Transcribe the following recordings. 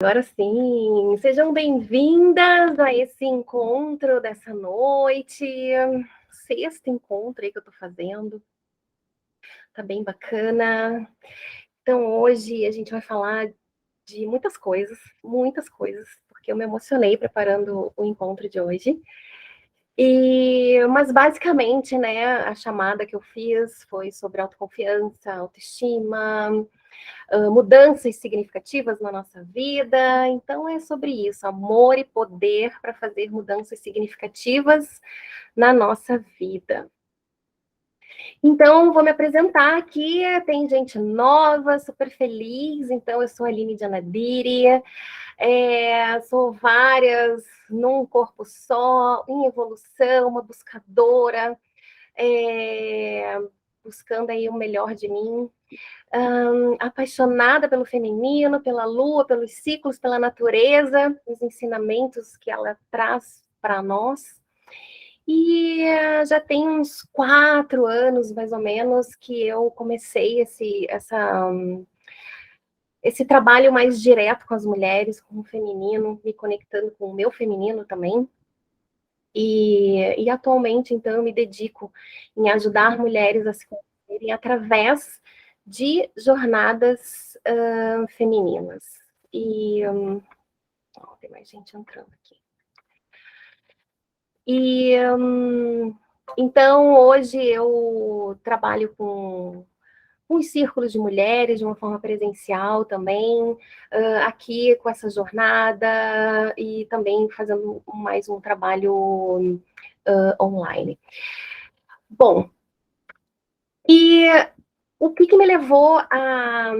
Agora sim, sejam bem-vindas a esse encontro dessa noite, sexto encontro aí que eu tô fazendo, tá bem bacana. Então hoje a gente vai falar de muitas coisas, porque eu me emocionei preparando o encontro de hoje. Mas basicamente, né, a chamada que eu fiz foi sobre autoconfiança, autoestima, mudanças significativas na nossa vida. Então, é sobre isso, amor e poder para fazer mudanças significativas na nossa vida. Então, vou me apresentar aqui. Tem gente nova, super feliz. Então, eu sou a Aline Janadiri, sou várias num corpo só, em evolução, uma buscadora, buscando aí o melhor de mim. Apaixonada pelo feminino, pela lua, pelos ciclos, pela natureza, os ensinamentos que ela traz para nós. E já tem uns 4 anos, mais ou menos, que eu comecei esse trabalho mais direto com as mulheres, com o feminino, me conectando com o meu feminino também. E atualmente, então, eu me dedico em ajudar mulheres a se conhecerem através de jornadas femininas. Tem mais gente entrando aqui. Então, hoje eu trabalho com uns círculos de mulheres de uma forma presencial também, aqui com essa jornada e também fazendo mais um trabalho online. Bom, e o que me levou a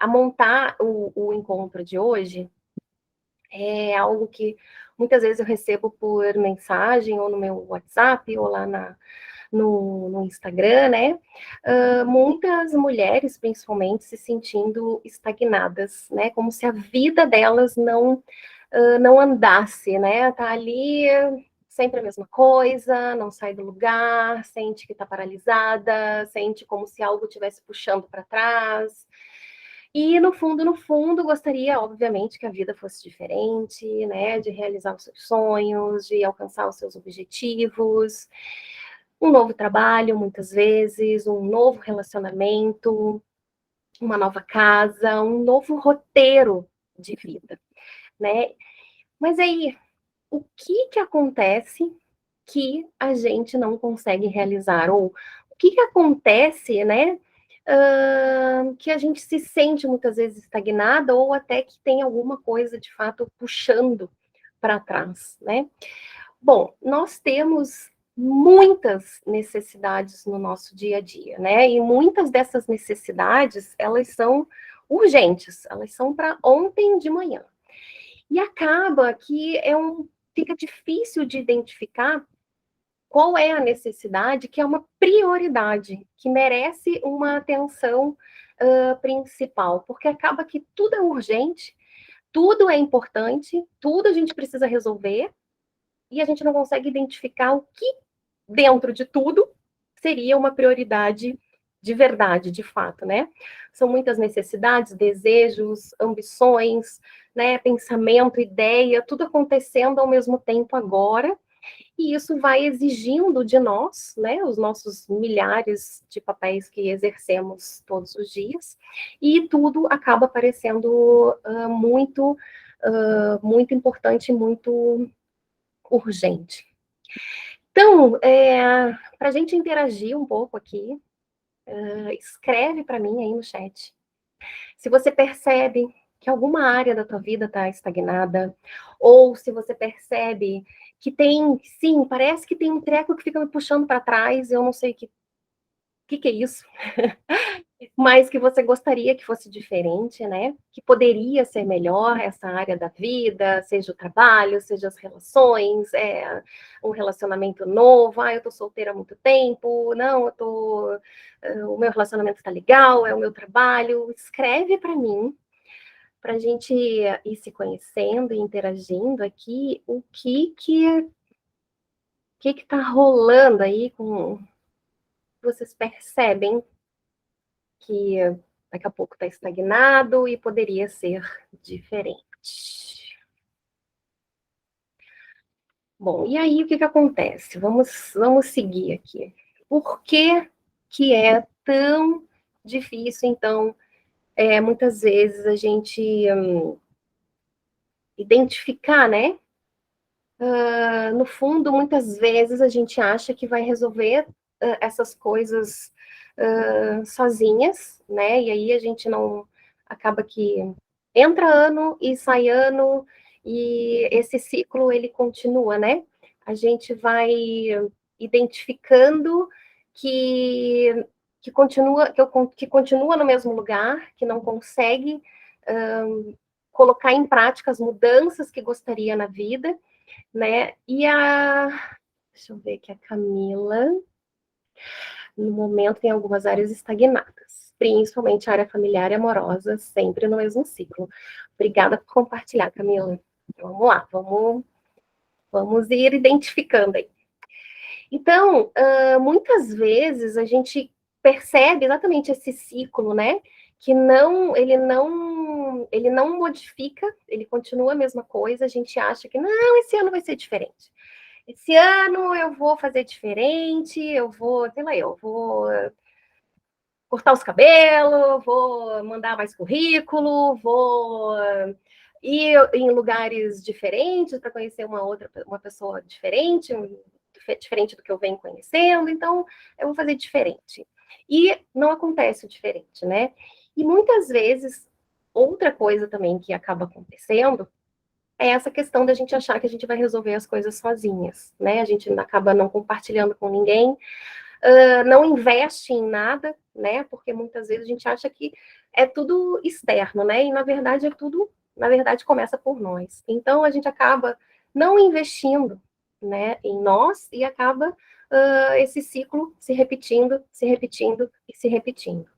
montar o encontro de hoje é algo que muitas vezes eu recebo por mensagem, ou no meu WhatsApp, ou lá no Instagram, né? Muitas mulheres, principalmente, se sentindo estagnadas, né? Como se a vida delas não andasse, né? Tá ali sempre a mesma coisa, não sai do lugar, sente que está paralisada, sente como se algo estivesse puxando para trás. E no fundo, gostaria, obviamente, que a vida fosse diferente, né? De realizar os seus sonhos, de alcançar os seus objetivos, um novo trabalho, muitas vezes, um novo relacionamento, uma nova casa, um novo roteiro de vida, né? Mas aí, o que acontece que a gente não consegue realizar? Ou o que acontece, né? Que a gente se sente muitas vezes estagnada ou até que tem alguma coisa de fato puxando para trás, né? Bom, nós temos muitas necessidades no nosso dia a dia, né? E muitas dessas necessidades, elas são urgentes, elas são para ontem de manhã. E acaba que fica difícil de identificar qual é a necessidade que é uma prioridade, que merece uma atenção principal, porque acaba que tudo é urgente, tudo é importante, tudo a gente precisa resolver, e a gente não consegue identificar o que, dentro de tudo, seria uma prioridade de verdade, de fato, né? São muitas necessidades, desejos, ambições, né? Pensamento, ideia, tudo acontecendo ao mesmo tempo agora, e isso vai exigindo de nós, né, os nossos milhares de papéis que exercemos todos os dias, e tudo acaba parecendo muito importante, muito urgente. Então, para a gente interagir um pouco aqui, escreve para mim aí no chat. Se você percebe que alguma área da tua vida está estagnada, ou se você percebe que sim, parece que tem um treco que fica me puxando para trás, eu não sei que é isso, mas que você gostaria que fosse diferente, né? Que poderia ser melhor essa área da vida, seja o trabalho, seja as relações, um relacionamento novo, eu tô solteira há muito tempo, não, o meu relacionamento está legal, é o meu trabalho. Escreve para mim, para a gente ir se conhecendo e interagindo aqui, o que está rolando aí vocês percebem que daqui a pouco está estagnado e poderia ser diferente. Bom, e aí o que acontece? Vamos seguir aqui. Por que é tão difícil, então, muitas vezes a gente identificar, né? No fundo, muitas vezes a gente acha que vai resolver essas coisas sozinhas, né? E aí a gente não acaba que entra ano e sai ano e esse ciclo ele continua, né? A gente vai identificando que continua que continua no mesmo lugar, que não consegue colocar em prática as mudanças que gostaria na vida, né? Deixa eu ver aqui, a Camila, no momento tem algumas áreas estagnadas, principalmente a área familiar e amorosa, sempre no mesmo ciclo. Obrigada por compartilhar, Camila. Vamos lá, vamos ir identificando aí. Então, muitas vezes a gente percebe exatamente esse ciclo, né? Que ele não modifica, ele continua a mesma coisa, a gente acha que não, esse ano vai ser diferente. Esse ano eu vou fazer diferente, eu vou, sei lá, eu vou cortar os cabelos, vou mandar mais currículo, vou ir em lugares diferentes para conhecer uma pessoa diferente, diferente do que eu venho conhecendo, então eu vou fazer diferente. E não acontece o diferente, né? E muitas vezes, outra coisa também que acaba acontecendo é essa questão da gente achar que a gente vai resolver as coisas sozinhas, né? A gente acaba não compartilhando com ninguém, não investe em nada, né? Porque muitas vezes a gente acha que é tudo externo, né? E na verdade na verdade começa por nós. Então a gente acaba não investindo, né, em nós e acaba esse ciclo se repetindo, se repetindo e se repetindo.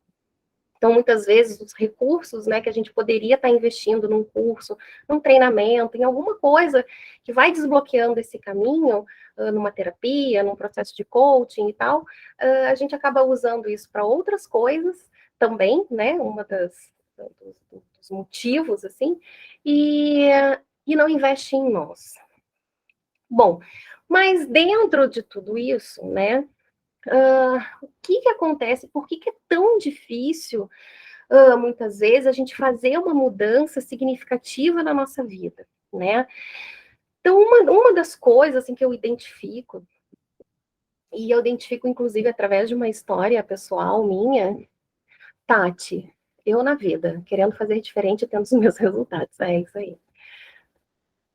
Então, muitas vezes, os recursos, né, que a gente poderia estar investindo num curso, num treinamento, em alguma coisa que vai desbloqueando esse caminho, numa terapia, num processo de coaching e tal, a gente acaba usando isso para outras coisas também, né, dos motivos, assim, e, e não investe em nós. Bom, mas dentro de tudo isso, né, o que acontece? Por que é tão difícil muitas vezes, a gente fazer uma mudança significativa na nossa vida, né? Então, uma das coisas assim, que eu identifico, e eu identifico inclusive através de uma história pessoal minha, Tati, eu na vida, querendo fazer diferente, tendo os meus resultados, é isso aí.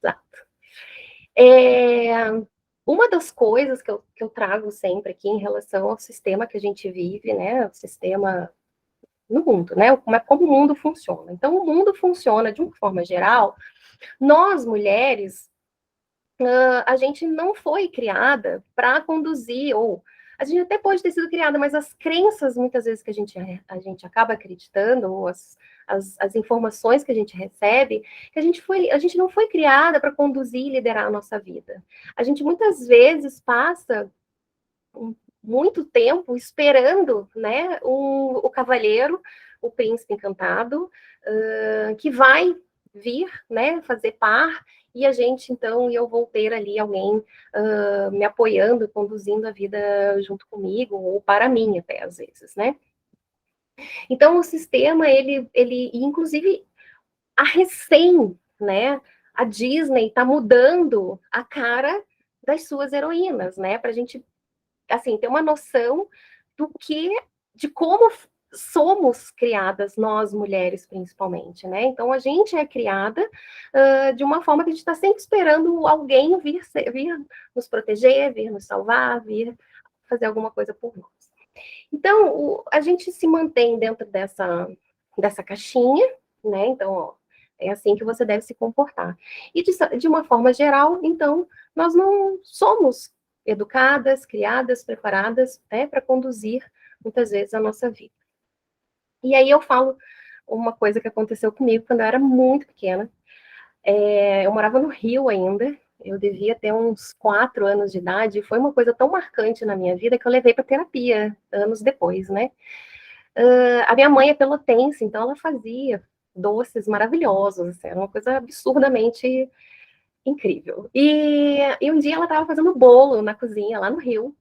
Exato. Uma das coisas que eu trago sempre aqui em relação ao sistema que a gente vive, né, o sistema no mundo, né, como o mundo funciona. Então, o mundo funciona de uma forma geral. Nós, mulheres, a gente não foi criada para conduzir, ou a gente até pode ter sido criada, mas as crenças, muitas vezes, que a gente acaba acreditando, ou as informações que a gente recebe, que a gente não foi criada para conduzir e liderar a nossa vida. A gente, muitas vezes, passa muito tempo esperando, né, o cavalheiro, o príncipe encantado, que vai vir, né, fazer par, e a gente, então, eu vou ter ali alguém me apoiando, conduzindo a vida junto comigo, ou para mim até, às vezes, né. Então, o sistema, inclusive, a recém, né, a Disney está mudando a cara das suas heroínas, né, para a gente assim, ter uma noção de como somos criadas, nós mulheres principalmente, né? Então a gente é criada de uma forma que a gente está sempre esperando alguém vir nos proteger, vir nos salvar, vir fazer alguma coisa por nós. Então a gente se mantém dentro dessa caixinha, né? Então, ó, é assim que você deve se comportar. E de uma forma geral, então, nós não somos educadas, criadas, preparadas, né, para conduzir, muitas vezes, a nossa vida. E aí eu falo uma coisa que aconteceu comigo quando eu era muito pequena. Eu morava no Rio ainda, eu devia ter uns 4 anos de idade, e foi uma coisa tão marcante na minha vida que eu levei para terapia anos depois, né? A minha mãe é pelotense, então ela fazia doces maravilhosos, assim, era uma coisa absurdamente incrível. E um dia ela estava fazendo bolo na cozinha, lá no Rio,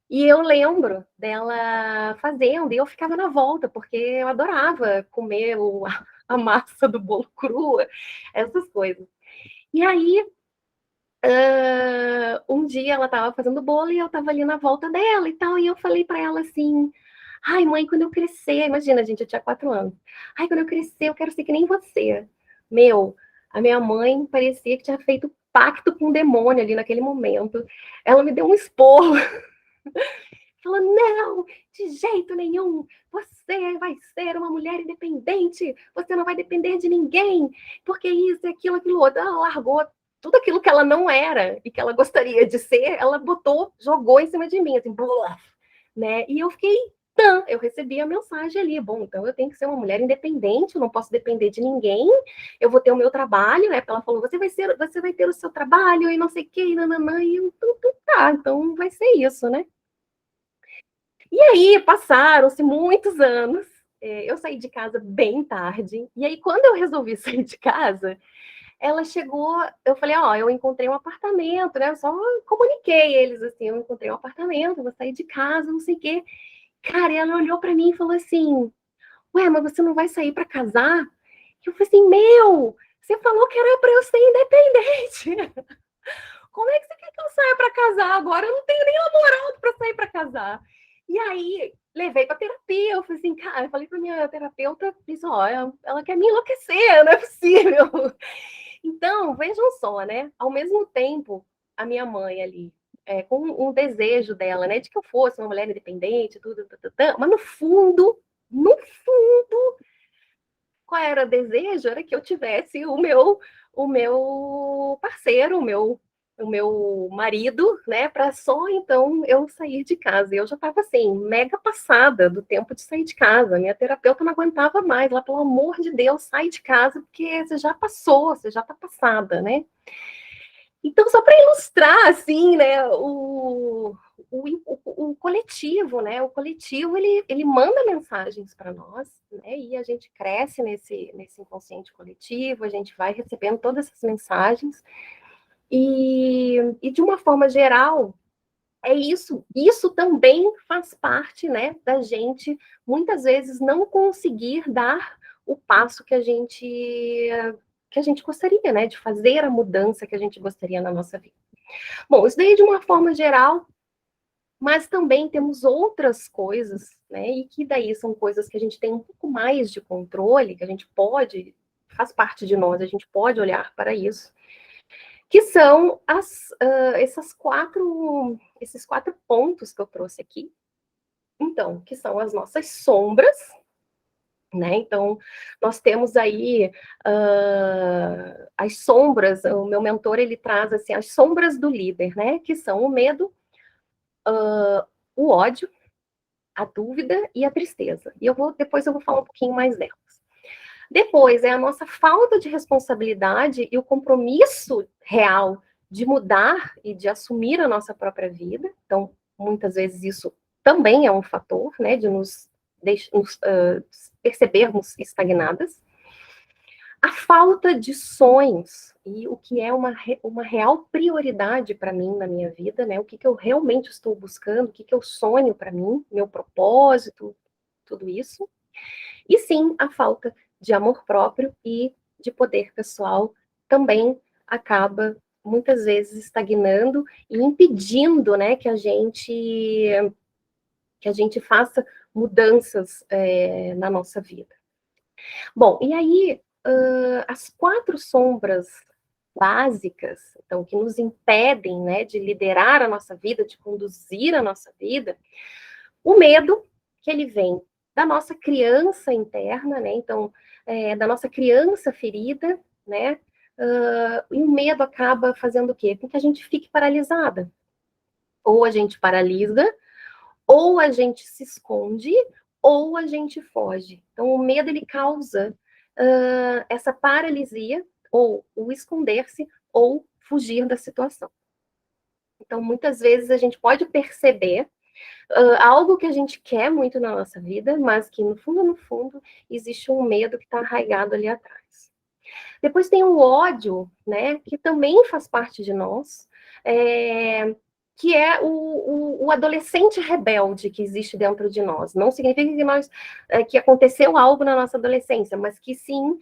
e eu lembro dela fazendo, e eu ficava na volta, porque eu adorava comer a massa do bolo crua, essas coisas. E aí, um dia ela estava fazendo bolo e eu estava ali na volta dela e tal, e eu falei para ela assim: ai, mãe, quando eu crescer, imagina, gente, eu tinha 4 anos. Ai, quando eu crescer, eu quero ser que nem você. Meu, a minha mãe parecia que tinha feito pacto com o demônio ali naquele momento. Ela me deu um esporro, falou: não, de jeito nenhum, você vai ser uma mulher independente, você não vai depender de ninguém, porque isso, aquilo, aquilo outro. Ela largou tudo aquilo que ela não era e que ela gostaria de ser, ela botou, jogou em cima de mim, assim, blá, né? E eu fiquei, eu recebi a mensagem ali, bom, então eu tenho que ser uma mulher independente, eu não posso depender de ninguém, eu vou ter o meu trabalho, né? Porque ela falou, você vai ter o seu trabalho e não sei o que, e nananã, e eu, tá, então vai ser isso, né? E aí passaram-se muitos anos, eu saí de casa bem tarde, e aí quando eu resolvi sair de casa, ela chegou, eu falei, ó, eu encontrei um apartamento, né? Eu só comuniquei eles assim, eu encontrei um apartamento, vou sair de casa, não sei o quê. Cara, ela olhou para mim e falou assim: ué, mas você não vai sair para casar? E eu falei assim: meu, você falou que era para eu ser independente. Como é que você quer que eu saia para casar agora? Eu não tenho nem namorado para sair para casar. E aí, levei para terapia. Eu falei assim, cara, eu falei para minha terapeuta, disse, ó, ela quer me enlouquecer, não é possível. Então, vejam só, né? Ao mesmo tempo, a minha mãe ali, com um desejo dela, né, de que eu fosse uma mulher independente, tudo, mas no fundo, qual era o desejo? Era que eu tivesse o meu parceiro, o meu marido, né, para só então eu sair de casa. Eu já estava assim, mega passada do tempo de sair de casa. Minha terapeuta não aguentava mais, lá, pelo amor de Deus, sai de casa, porque você já passou, você já está passada, né? Então, só para ilustrar, assim, né, o coletivo, né? O coletivo, ele manda mensagens para nós, né? E a gente cresce nesse inconsciente coletivo, a gente vai recebendo todas essas mensagens. E de uma forma geral, é isso. Isso também faz parte, né, da gente, muitas vezes, não conseguir dar o passo que a gente gostaria, né, de fazer a mudança que a gente gostaria na nossa vida. Bom, isso daí de uma forma geral, mas também temos outras coisas, né? E que daí são coisas que a gente tem um pouco mais de controle, que a gente pode, faz parte de nós, a gente pode olhar para isso, que são esses quatro pontos que eu trouxe aqui. Então, que são as nossas sombras, né? Então, nós temos aí as sombras, o meu mentor, ele traz assim, as sombras do líder, né? Que são o medo, o ódio, a dúvida e a tristeza. E depois eu vou falar um pouquinho mais delas. Depois é a nossa falta de responsabilidade e o compromisso real de mudar e de assumir a nossa própria vida. Então, muitas vezes isso também é um fator, né, de nos percebermos estagnadas. A falta de sonhos e o que é uma real prioridade para mim na minha vida, né? O que eu realmente estou buscando, o que eu sonho para mim, meu propósito, tudo isso. E sim, a falta de amor próprio e de poder pessoal também acaba muitas vezes estagnando e impedindo, né, que a gente faça mudanças na nossa vida. Bom, e aí as quatro sombras básicas, então, que nos impedem, né, de liderar a nossa vida, de conduzir a nossa vida, o medo, que ele vem da nossa criança interna, né, então, da nossa criança ferida, né, e o medo acaba fazendo o quê? Com que a gente fique paralisada. Ou a gente paralisa, ou a gente se esconde, ou a gente foge. Então, o medo, ele causa essa paralisia, ou o esconder-se, ou fugir da situação. Então, muitas vezes a gente pode perceber Algo que a gente quer muito na nossa vida, mas que no fundo, existe um medo que está arraigado ali atrás. Depois tem o ódio, né, que também faz parte de nós, que é o adolescente rebelde que existe dentro de nós. Não significa que que aconteceu algo na nossa adolescência, mas que sim,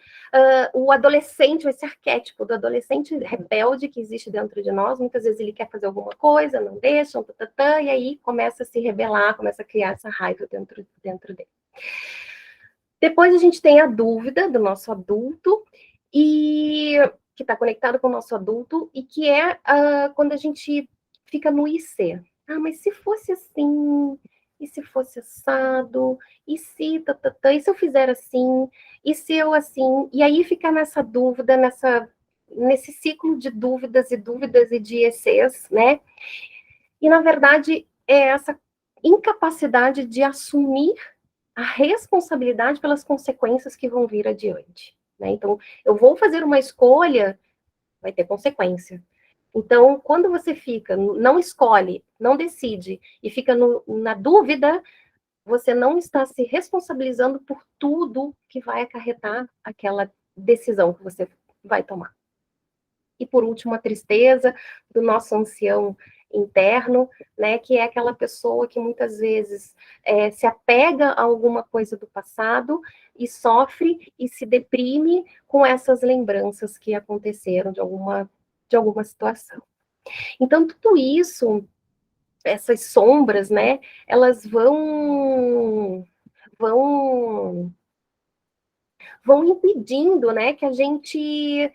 o adolescente, esse arquétipo do adolescente rebelde que existe dentro de nós, muitas vezes ele quer fazer alguma coisa, não deixam, e aí começa a se rebelar, começa a criar essa raiva dentro dele. Depois a gente tem a dúvida do nosso adulto, e que está conectado com o nosso adulto, e que é quando a gente fica no IC. Mas se fosse assim, e se fosse assado, e se, e se eu fizer assim, e se eu assim, e aí fica nessa dúvida, nesse ciclo de dúvidas e de ICs, né? E na verdade é essa incapacidade de assumir a responsabilidade pelas consequências que vão vir adiante. Né? Então, eu vou fazer uma escolha, vai ter consequência. Então, quando você fica, não escolhe, não decide, e fica na dúvida, você não está se responsabilizando por tudo que vai acarretar aquela decisão que você vai tomar. E por último, a tristeza do nosso ancião interno, né, que é aquela pessoa que muitas vezes se apega a alguma coisa do passado e sofre e se deprime com essas lembranças que aconteceram de alguma situação. Então, tudo isso, essas sombras, né, elas vão impedindo, né, que a gente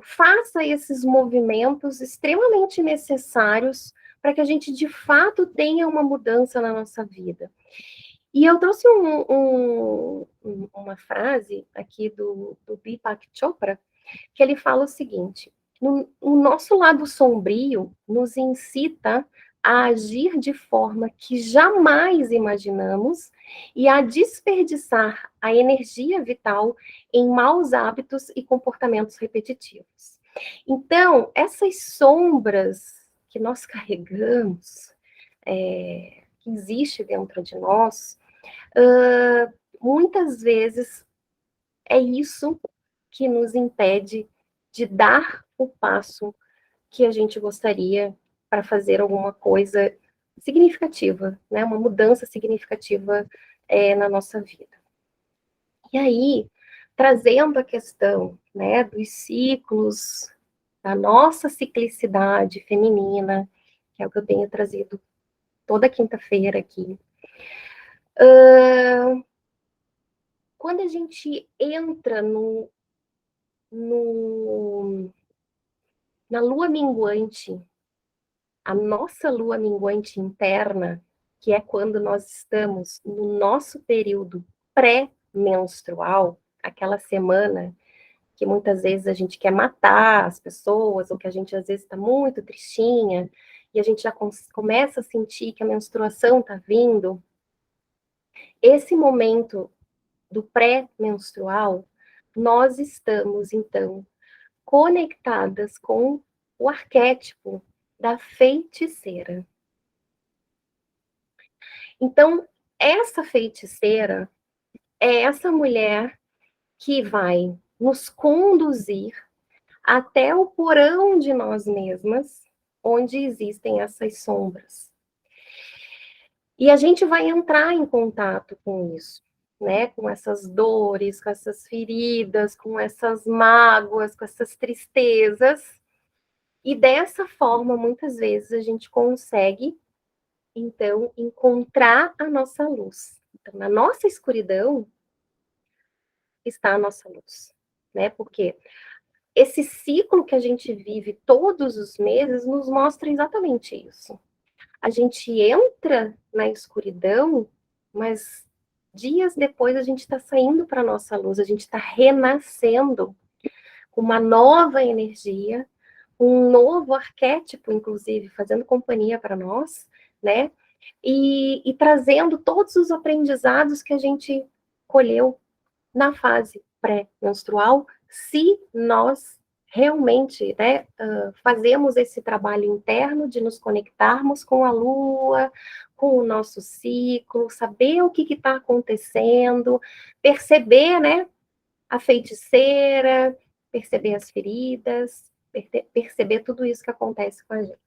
faça esses movimentos extremamente necessários para que a gente, de fato, tenha uma mudança na nossa vida. E eu trouxe uma frase aqui do Deepak Chopra, que ele fala o seguinte: o nosso lado sombrio nos incita a agir de forma que jamais imaginamos e a desperdiçar a energia vital em maus hábitos e comportamentos repetitivos. Então, essas sombras que nós carregamos, que existe dentro de nós, muitas vezes é isso que nos impede de dar o passo que a gente gostaria para fazer alguma coisa significativa, né? Uma mudança significativa na nossa vida. E aí, trazendo a questão, né, dos ciclos, da nossa ciclicidade feminina, que é o que eu tenho trazido toda quinta-feira aqui. Quando a gente entra na lua minguante, a nossa lua minguante interna, que é quando nós estamos no nosso período pré-menstrual, aquela semana que muitas vezes a gente quer matar as pessoas, ou que a gente às vezes está muito tristinha, e a gente já começa a sentir que a menstruação está vindo. Esse momento do pré-menstrual, nós estamos, então, conectadas com o arquétipo da feiticeira. Então, essa feiticeira é essa mulher que vai nos conduzir até o porão de nós mesmas, onde existem essas sombras. E a gente vai entrar em contato com isso, né? Com essas dores, com essas feridas, com essas mágoas, com essas tristezas. E dessa forma, muitas vezes, a gente consegue, então, encontrar a nossa luz. Então, na nossa escuridão está a nossa luz, né? Porque esse ciclo que a gente vive todos os meses nos mostra exatamente isso. A gente entra na escuridão, mas dias depois a gente está saindo para a nossa luz, a gente está renascendo com uma nova energia, um novo arquétipo, inclusive, fazendo companhia para nós, né? E trazendo todos os aprendizados que a gente colheu na fase pré-menstrual, se nós realmente, né, fazemos esse trabalho interno de nos conectarmos com a Lua, com o nosso ciclo, saber o que está acontecendo, perceber, né, a feiticeira, perceber as feridas, perceber tudo isso que acontece com a gente.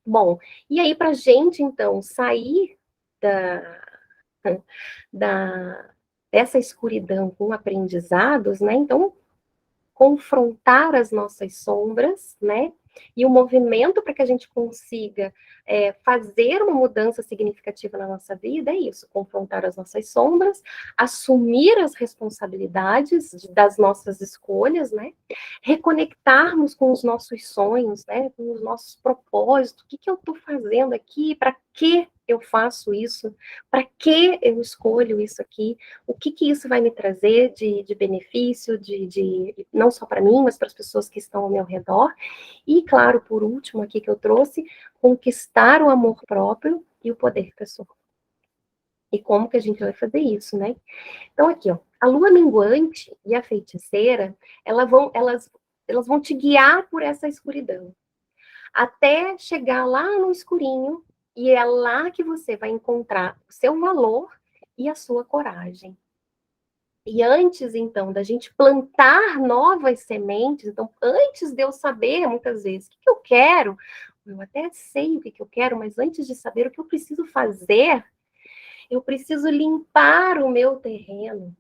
Bom, e aí para a gente, então, sair da, dessa escuridão com aprendizados, né? Então, confrontar as nossas sombras, né? E o movimento para que a gente consiga fazer uma mudança significativa na nossa vida é isso: confrontar as nossas sombras, assumir as responsabilidades das nossas escolhas, né? Reconectarmos com os nossos sonhos, né? Com os nossos propósitos. O que, que eu estou fazendo aqui? Para que eu faço isso? Para que eu escolho isso aqui? O que, que isso vai me trazer de benefício, não só para mim, mas para as pessoas que estão ao meu redor. E, claro, por último, aqui que eu trouxe, conquistar o amor próprio e o poder pessoal. E como que a gente vai fazer isso, né? Então, aqui, ó, a lua minguante e a feiticeira, elas vão te guiar por essa escuridão, até chegar lá no escurinho, e é lá que você vai encontrar o seu valor e a sua coragem. E antes, então, da gente plantar novas sementes, então, antes de eu saber, muitas vezes, o que, que eu quero, eu até sei o que, que eu quero, mas antes de saber o que eu preciso fazer, eu preciso limpar o meu terreno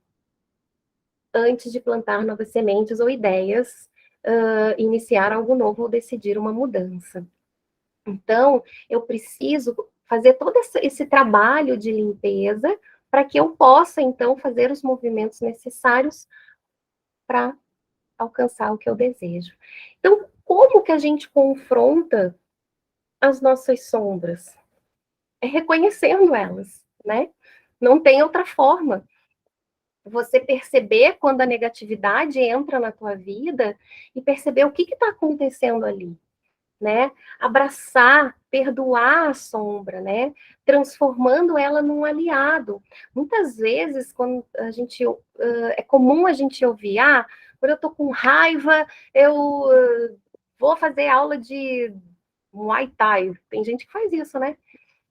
antes de plantar novas sementes ou ideias, iniciar algo novo ou decidir uma mudança. Então, eu preciso fazer todo esse trabalho de limpeza para que eu possa, então, fazer os movimentos necessários para alcançar o que eu desejo. Então, como que a gente confronta as nossas sombras? É reconhecendo elas, né? Não tem outra forma. Você perceber quando a negatividade entra na tua vida e perceber o que está acontecendo ali, né? Abraçar, perdoar a sombra, né? Transformando ela num aliado. Muitas vezes, quando a gente é comum a gente ouvir, quando eu tô com raiva, eu vou fazer aula de Muay Thai. Tem gente que faz isso, né?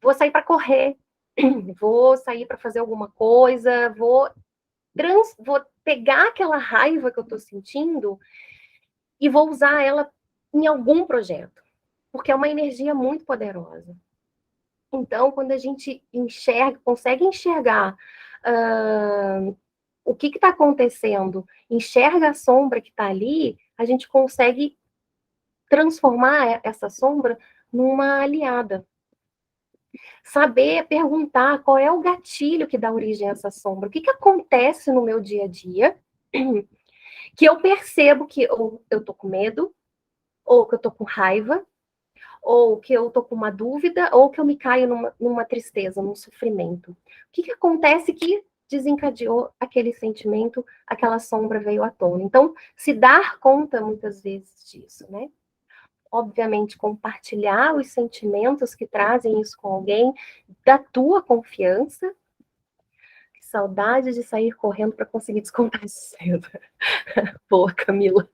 Vou sair para correr, vou sair para fazer alguma coisa, vou pegar aquela raiva que eu tô sentindo e vou usar ela em algum projeto, porque é uma energia muito poderosa. Então, quando a gente consegue enxergar o que está acontecendo, enxerga a sombra que está ali, a gente consegue transformar essa sombra numa aliada. Saber perguntar qual é o gatilho que dá origem a essa sombra, o que acontece no meu dia a dia, que eu percebo que ou eu tô com medo, ou que eu tô com raiva, ou que eu tô com uma dúvida, ou que eu me caio numa tristeza, num sofrimento. O que acontece que desencadeou aquele sentimento, aquela sombra veio à tona? Então, se dar conta muitas vezes disso, né? Obviamente, compartilhar os sentimentos que trazem isso com alguém da tua confiança. Que saudade de sair correndo para conseguir descontar isso cedo. Boa, Camila.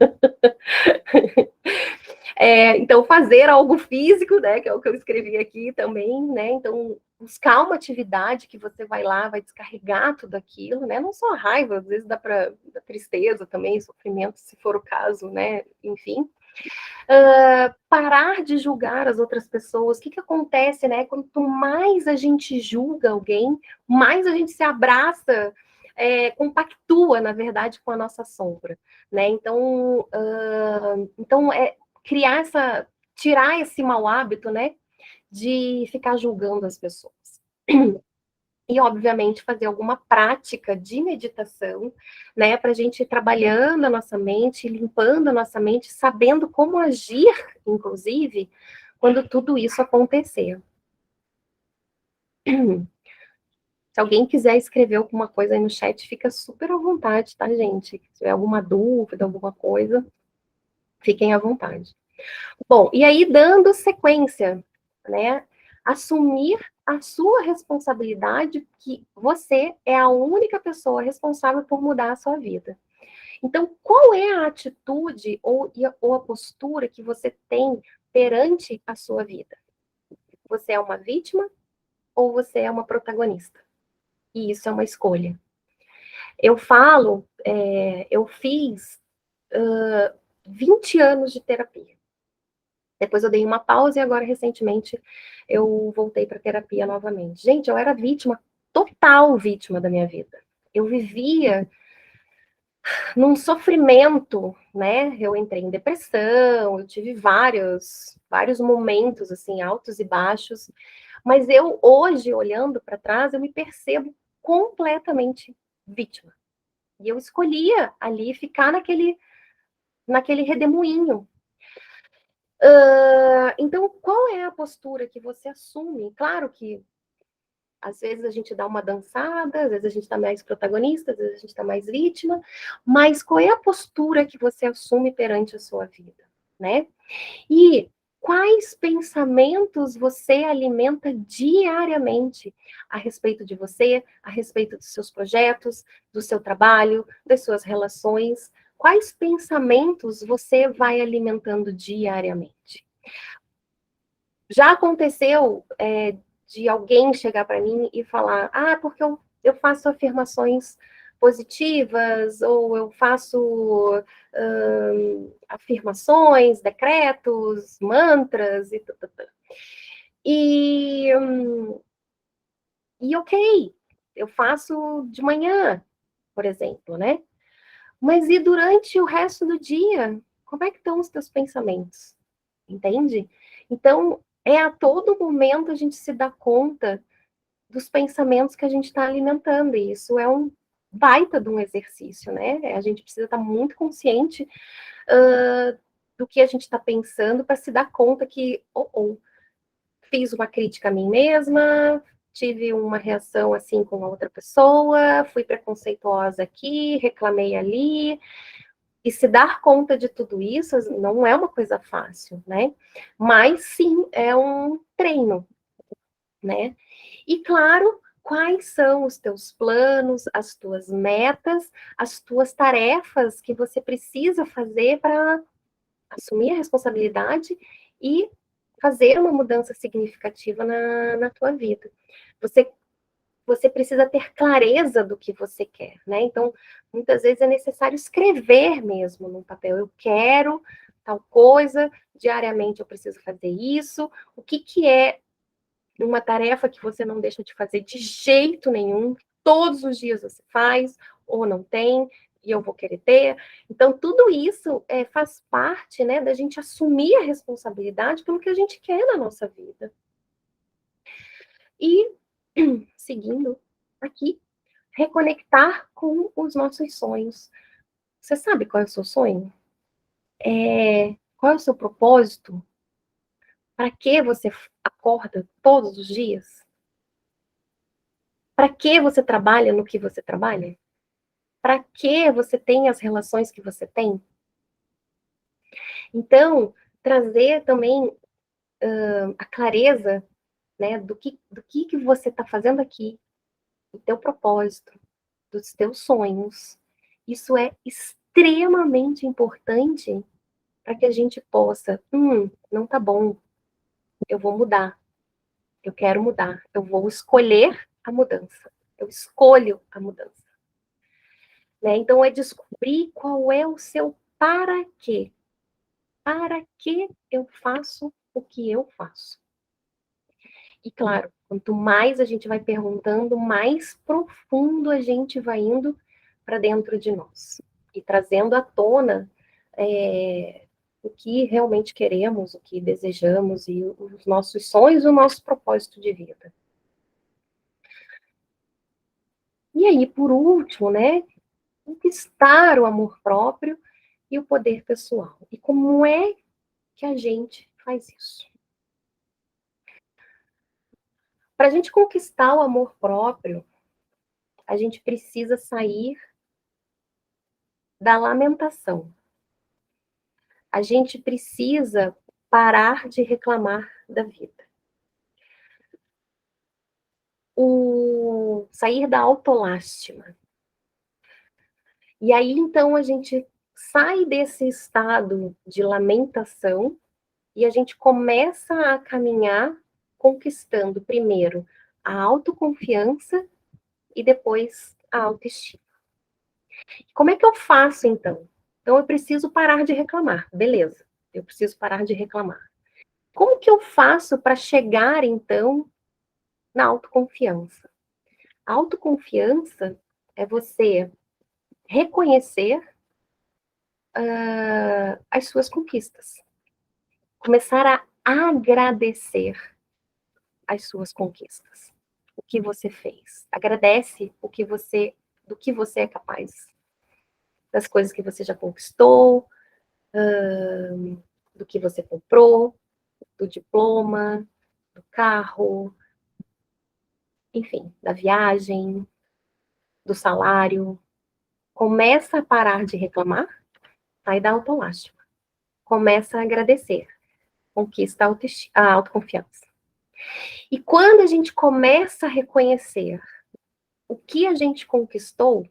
Então, fazer algo físico, né, que é o que eu escrevi aqui também, né, então, buscar uma atividade que você vai lá, vai descarregar tudo aquilo, né, não só a raiva, às vezes dá para tristeza também, sofrimento, se for o caso, né, enfim. Parar de julgar as outras pessoas. O que acontece, né, quanto mais a gente julga alguém, mais a gente se abraça, compactua, na verdade, com a nossa sombra, né, então, tirar esse mau hábito, né, de ficar julgando as pessoas. E, obviamente, fazer alguma prática de meditação, né, para a gente ir trabalhando a nossa mente, limpando a nossa mente, sabendo como agir, inclusive, quando tudo isso acontecer. Se alguém quiser escrever alguma coisa aí no chat, fica super à vontade, tá, gente? Se tiver alguma dúvida, alguma coisa, fiquem à vontade. Bom, e aí, dando sequência, né? Assumir a sua responsabilidade, que você é a única pessoa responsável por mudar a sua vida. Então, qual é a atitude ou a postura que você tem perante a sua vida? Você é uma vítima ou você é uma protagonista? E isso é uma escolha. Eu falo, eu fiz 20 anos de terapia. Depois eu dei uma pausa e agora, recentemente, eu voltei para terapia novamente. Gente, eu era vítima, total vítima da minha vida. Eu vivia num sofrimento, né? Eu entrei em depressão, eu tive vários momentos, assim, altos e baixos. Mas eu, hoje, olhando para trás, eu me percebo completamente vítima. E eu escolhia ali ficar naquele redemoinho. Então, qual é a postura que você assume? Claro que às vezes a gente dá uma dançada, às vezes a gente está mais protagonista, às vezes a gente está mais vítima, mas qual é a postura que você assume perante a sua vida, né? E quais pensamentos você alimenta diariamente a respeito de você, a respeito dos seus projetos, do seu trabalho, das suas relações? Quais pensamentos você vai alimentando diariamente? Já aconteceu de alguém chegar para mim e falar: ah, porque eu faço afirmações positivas, ou eu faço afirmações, decretos, mantras e tudo. E, e ok, eu faço de manhã, por exemplo, né? Mas e durante o resto do dia? Como é que estão os teus pensamentos? Entende? Então, é a todo momento a gente se dá conta dos pensamentos que a gente está alimentando, e isso é um baita de um exercício, né? A gente precisa estar muito consciente do que a gente está pensando para se dar conta que, fiz uma crítica a mim mesma, tive uma reação assim com a outra pessoa, fui preconceituosa aqui, reclamei ali, e se dar conta de tudo isso não é uma coisa fácil, né? Mas sim, é um treino, né? E claro, quais são os teus planos, as tuas metas, as tuas tarefas que você precisa fazer para assumir a responsabilidade e fazer uma mudança significativa na tua vida. Você você precisa ter clareza do que você quer, né? Então, muitas vezes é necessário escrever mesmo no papel. Eu quero tal coisa, diariamente eu preciso fazer isso. O que que é uma tarefa que você não deixa de fazer de jeito nenhum? Todos os dias você faz, ou não tem, e eu vou querer ter. Então, tudo isso faz parte, né, da gente assumir a responsabilidade pelo que a gente quer na nossa vida. E, seguindo aqui, reconectar com os nossos sonhos. Você sabe qual é o seu sonho? Qual é o seu propósito? Para que você acorda todos os dias? Para que você trabalha no que você trabalha? Para que você tem as relações que você tem? Então, trazer também a clareza, né, do que você está fazendo aqui, do teu propósito, dos teus sonhos. Isso é extremamente importante para que a gente possa, não tá bom, eu vou mudar, eu quero mudar, eu vou escolher a mudança, eu escolho a mudança. Né? Então, é descobrir qual é o seu para quê. Para que eu faço o que eu faço? E claro, quanto mais a gente vai perguntando, mais profundo a gente vai indo para dentro de nós e trazendo à tona o que realmente queremos, o que desejamos e os nossos sonhos, o nosso propósito de vida. E aí, por último, né, conquistar o amor próprio e o poder pessoal. E como é que a gente faz isso? Para a gente conquistar o amor próprio, a gente precisa sair da lamentação. A gente precisa parar de reclamar da vida. Sair da autolástima. E aí, então, a gente sai desse estado de lamentação e a gente começa a caminhar conquistando primeiro a autoconfiança e depois a autoestima. Como é que eu faço, então? Então, eu preciso parar de reclamar. Beleza, eu preciso parar de reclamar. Como que eu faço para chegar, então, na autoconfiança? A autoconfiança é você reconhecer as suas conquistas. Começar a agradecer as suas conquistas. O que você fez. Agradece do que você é capaz. Das coisas que você já conquistou, do que você comprou, do diploma, do carro, enfim, da viagem, do salário. Começa a parar de reclamar, sai da autolástima. Começa a agradecer, conquista a autoconfiança. E quando a gente começa a reconhecer o que a gente conquistou,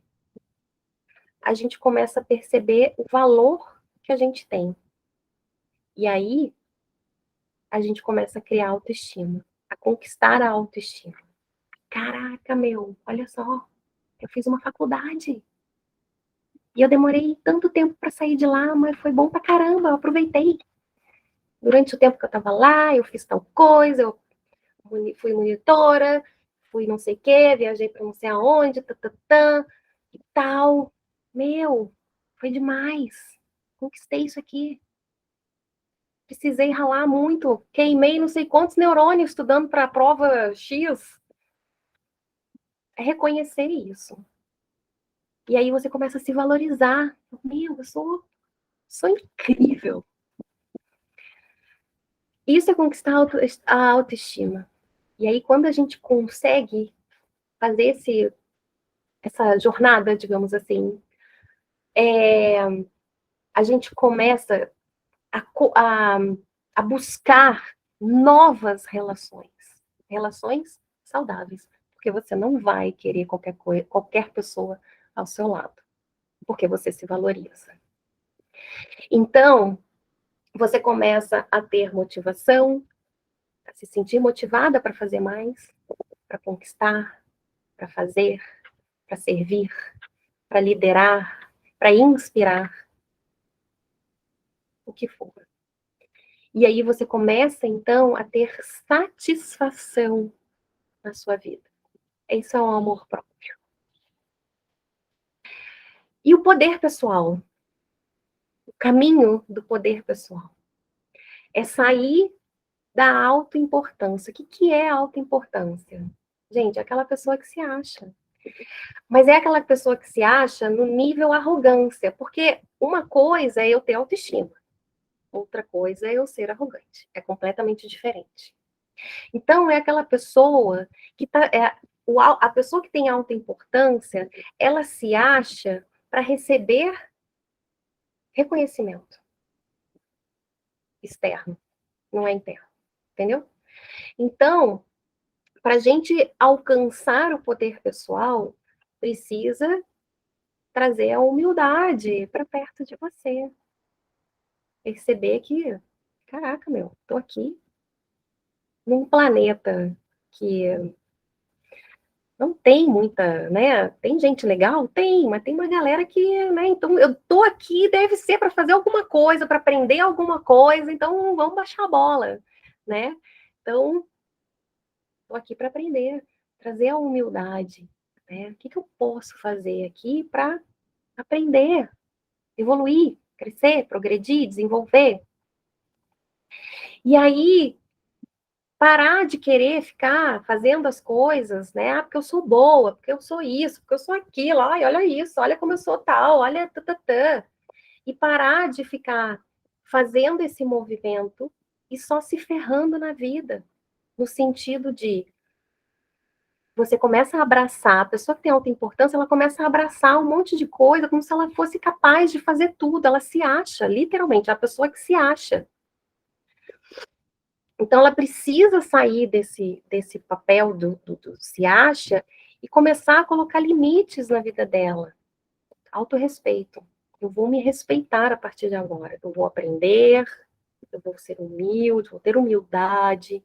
a gente começa a perceber o valor que a gente tem. E aí, a gente começa a criar autoestima, a conquistar a autoestima. Caraca, meu, olha só, eu fiz uma faculdade. E eu demorei tanto tempo para sair de lá, mas foi bom pra caramba, eu aproveitei. Durante o tempo que eu estava lá, eu fiz tal coisa, eu fui monitora, fui não sei o quê, viajei para não sei aonde, e tal. Meu, foi demais. Conquistei isso aqui. Precisei ralar muito, queimei não sei quantos neurônios estudando para a prova X. É reconhecer isso. E aí você começa a se valorizar. Meu, eu sou incrível. Isso é conquistar a autoestima. E aí, quando a gente consegue fazer essa jornada, digamos assim, a gente começa a, a, a buscar novas relações. Relações saudáveis. Porque você não vai querer qualquer pessoa ao seu lado. Porque você se valoriza. Então, você começa a ter motivação, a se sentir motivada para fazer mais, para conquistar, para fazer, para servir, para liderar, para inspirar, o que for. E aí você começa, então, a ter satisfação na sua vida. Isso é um amor próprio. E o poder pessoal? O caminho do poder pessoal é sair da autoimportância. O que é autoimportância? Gente, é aquela pessoa que se acha. Mas é aquela pessoa que se acha no nível arrogância, porque uma coisa é eu ter autoestima, outra coisa é eu ser arrogante. É completamente diferente. Então, é aquela pessoa que a pessoa que tem alta importância, ela se acha para receber reconhecimento externo, não é interno, entendeu? Então, para a gente alcançar o poder pessoal, precisa trazer a humildade para perto de você. Perceber que, caraca, meu, tô aqui num planeta que não tem muita, né? Tem gente legal? Tem, mas tem uma galera que, né? Então, eu tô aqui, deve ser para fazer alguma coisa, para aprender alguma coisa, então vamos baixar a bola, né? Então, tô aqui para aprender, trazer a humildade, né? O que eu posso fazer aqui para aprender, evoluir, crescer, progredir, desenvolver? E aí, parar de querer ficar fazendo as coisas, né? Ah, porque eu sou boa, porque eu sou isso, porque eu sou aquilo, ai, olha isso, olha como eu sou tal, olha tatatã. E parar de ficar fazendo esse movimento e só se ferrando na vida, no sentido de você começa a abraçar, a pessoa que tem alta importância, ela começa a abraçar um monte de coisa como se ela fosse capaz de fazer tudo, ela se acha, literalmente, é a pessoa que se acha. Então, ela precisa sair desse papel do se acha e começar a colocar limites na vida dela. Autorrespeito. Eu vou me respeitar a partir de agora. Eu vou aprender, eu vou ser humilde, vou ter humildade,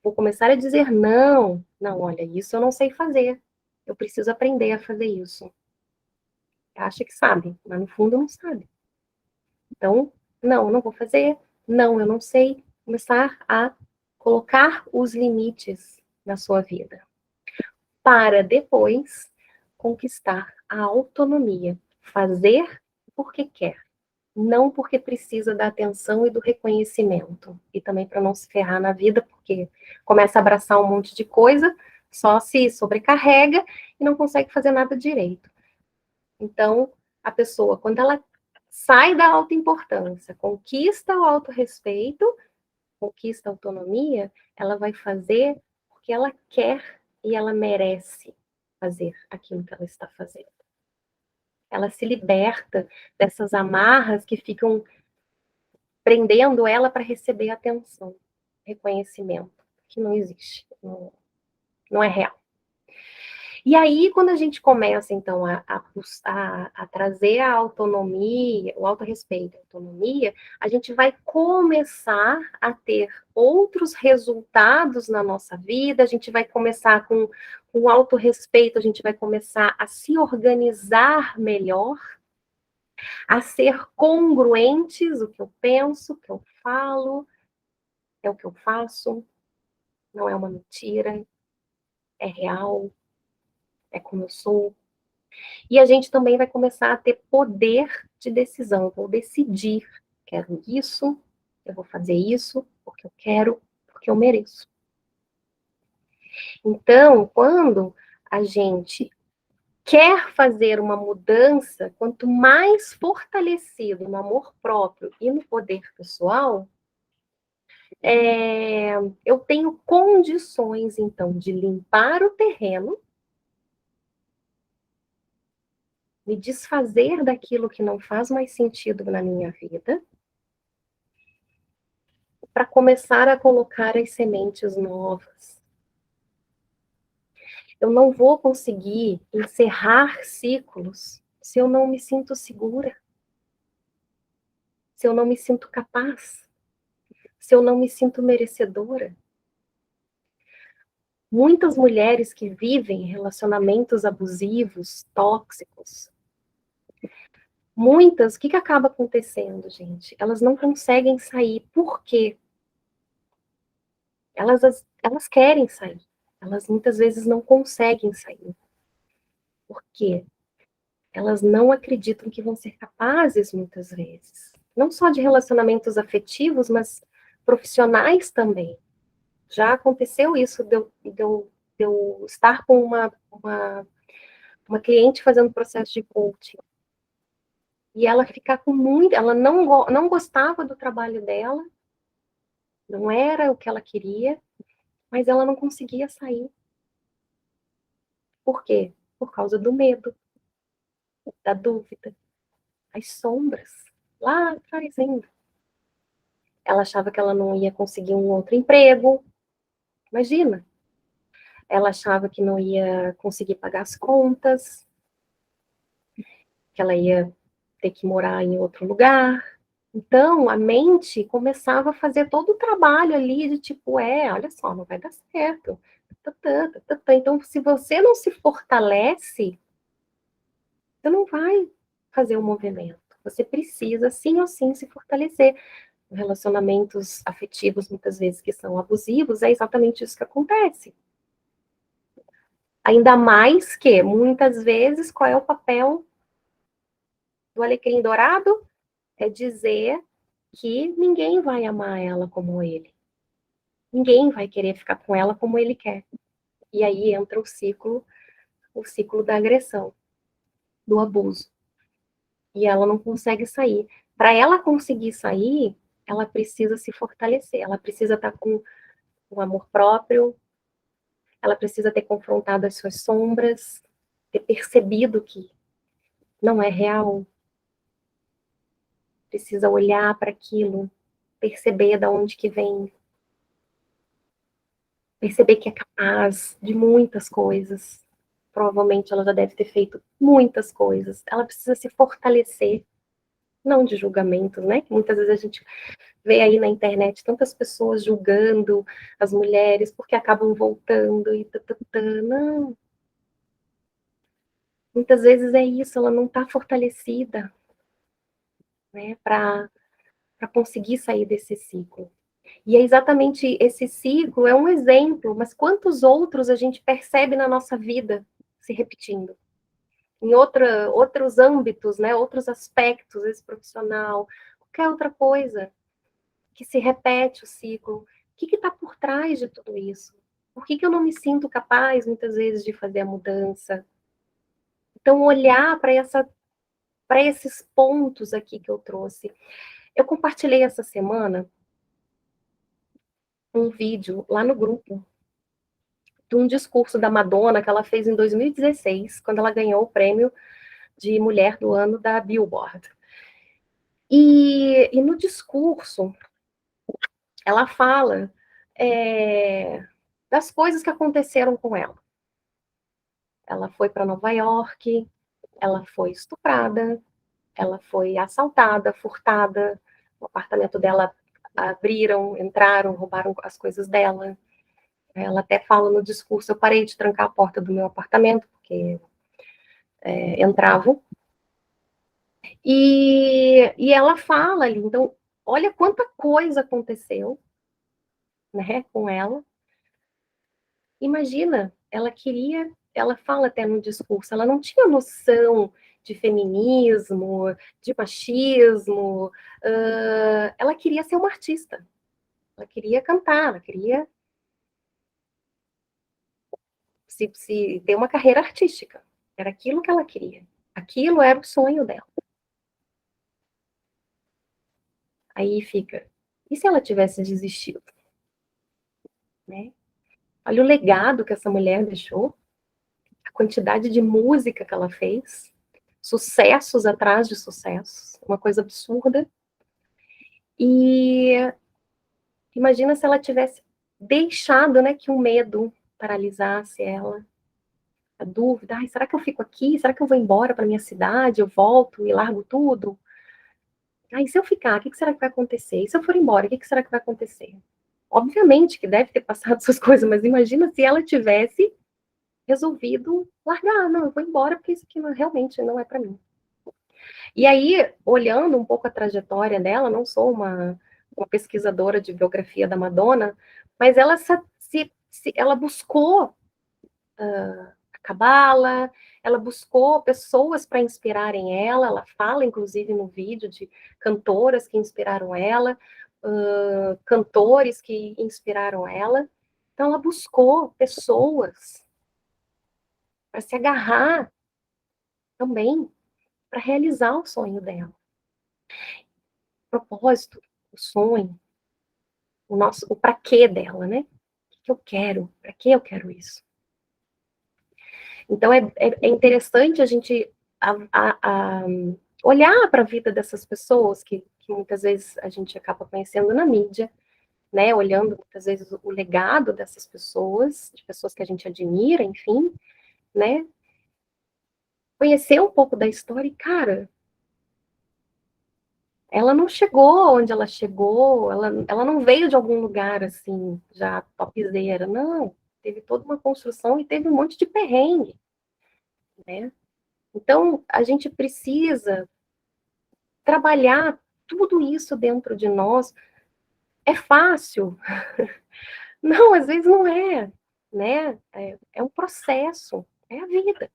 vou começar a dizer não. Não, olha, isso eu não sei fazer. Eu preciso aprender a fazer isso. Acha que sabe, mas no fundo não sabe. Então, não, eu não vou fazer. Não, eu não sei. Começar a colocar os limites na sua vida, para depois conquistar a autonomia. Fazer porque quer, não porque precisa da atenção e do reconhecimento. E também para não se ferrar na vida, porque começa a abraçar um monte de coisa, só se sobrecarrega e não consegue fazer nada direito. Então, a pessoa, quando ela sai da autoimportância, conquista o autorrespeito, conquista a autonomia, ela vai fazer porque ela quer e ela merece fazer aquilo que ela está fazendo. Ela se liberta dessas amarras que ficam prendendo ela para receber atenção, reconhecimento, que não existe, não é real. E aí, quando a gente começa, então, a trazer a autonomia, o autorrespeito, a autonomia, a gente vai começar a ter outros resultados na nossa vida, a gente vai começar com o autorrespeito, a gente vai começar a se organizar melhor, a ser congruentes, o que eu penso, o que eu falo, é o que eu faço, não é uma mentira, é real, é como eu sou. E a gente também vai começar a ter poder de decisão. Eu vou decidir, quero isso, eu vou fazer isso, porque eu quero, porque eu mereço. Então, quando a gente quer fazer uma mudança, quanto mais fortalecido no amor próprio e no poder pessoal, eu tenho condições, então, de limpar o terreno, me desfazer daquilo que não faz mais sentido na minha vida, para começar a colocar as sementes novas. Eu não vou conseguir encerrar ciclos se eu não me sinto segura, se eu não me sinto capaz, se eu não me sinto merecedora. Muitas mulheres que vivem relacionamentos abusivos, tóxicos, muitas, o que acaba acontecendo, gente? Elas não conseguem sair. Por quê? Elas querem sair. Elas muitas vezes não conseguem sair. Por quê? Elas não acreditam que vão ser capazes, muitas vezes. Não só de relacionamentos afetivos, mas profissionais também. Já aconteceu isso de eu estar com uma cliente fazendo processo de coaching. E ela ficar com muito. Ela não gostava do trabalho dela, não era o que ela queria, mas ela não conseguia sair. Por quê? Por causa do medo, da dúvida, as sombras. Lá atrás ainda. Ela achava que ela não ia conseguir um outro emprego. Imagina. Ela achava que não ia conseguir pagar as contas, que ela ia ter que morar em outro lugar. Então, a mente começava a fazer todo o trabalho ali de tipo, olha só, não vai dar certo. Então, se você não se fortalece, você não vai fazer o movimento. Você precisa, sim ou sim, se fortalecer. Relacionamentos afetivos, muitas vezes, que são abusivos, é exatamente isso que acontece. Ainda mais que, muitas vezes, qual é o papel do alecrim dourado? É dizer que ninguém vai amar ela como ele. Ninguém vai querer ficar com ela como ele quer. E aí entra o ciclo da agressão, do abuso. E ela não consegue sair. Para ela conseguir sair, ela precisa se fortalecer, ela precisa estar com o amor próprio, ela precisa ter confrontado as suas sombras, ter percebido que não é real, precisa olhar para aquilo, perceber de onde que vem, perceber que é capaz de muitas coisas, provavelmente ela já deve ter feito muitas coisas. Ela precisa se fortalecer, não de julgamento, né? Que muitas vezes a gente vê aí na internet tantas pessoas julgando as mulheres porque acabam voltando e não. Muitas vezes é isso, ela não está fortalecida, né, para conseguir sair desse ciclo. E é exatamente esse ciclo, é um exemplo, mas quantos outros a gente percebe na nossa vida se repetindo? Em outros âmbitos, né, outros aspectos, esse profissional, qualquer outra coisa, que se repete o ciclo. O que está por trás de tudo isso? Por que eu não me sinto capaz, muitas vezes, de fazer a mudança? Então, olhar para esses pontos aqui que eu trouxe. Eu compartilhei essa semana um vídeo lá no grupo de um discurso da Madonna que ela fez em 2016, quando ela ganhou o prêmio de Mulher do Ano da Billboard. E no discurso, ela fala das coisas que aconteceram com ela. Ela foi para Nova York, ela foi estuprada, ela foi assaltada, furtada, o apartamento dela abriram, entraram, roubaram as coisas dela. Ela até fala no discurso, eu parei de trancar a porta do meu apartamento, porque entravam. E ela fala ali, então, olha quanta coisa aconteceu, né, com ela. Imagina, ela fala até no discurso, ela não tinha noção de feminismo, de machismo, ela queria ser uma artista, ela queria cantar, ela queria se ter uma carreira artística, era aquilo que ela queria, aquilo era o sonho dela. Aí fica, e se ela tivesse desistido? Né? Olha o legado que essa mulher deixou, a quantidade de música que ela fez, sucessos atrás de sucessos, uma coisa absurda. E imagina se ela tivesse deixado, né, que o medo paralisasse ela, a dúvida, ai, será que eu fico aqui? Será que eu vou embora para minha cidade? Eu volto e largo tudo? Ai, se eu ficar, o que será que vai acontecer? E se eu for embora, o que será que vai acontecer? Obviamente que deve ter passado essas coisas, mas imagina se ela tivesse resolvido largar, não, eu vou embora porque isso aqui realmente não é para mim. E aí, olhando um pouco a trajetória dela, não sou uma pesquisadora de biografia da Madonna, mas ela ela buscou a cabala, ela buscou pessoas para inspirarem ela fala, inclusive, no vídeo de cantoras que inspiraram ela, cantores que inspiraram ela. Então, ela buscou pessoas para se agarrar também para realizar o sonho dela. O propósito, o sonho, o para quê dela, né? O que eu quero? Para que eu quero isso? Então, é interessante a gente olhar para a vida dessas pessoas que muitas vezes a gente acaba conhecendo na mídia, né? Olhando muitas vezes o legado dessas pessoas, de pessoas que a gente admira, enfim, né? Conhecer um pouco da história e, cara, ela não chegou onde ela chegou, ela não veio de algum lugar assim, já topzera, não. Teve toda uma construção e teve um monte de perrengue, né? Então, a gente precisa trabalhar tudo isso dentro de nós. É fácil? Não, às vezes não é, né? É um processo, é a vida.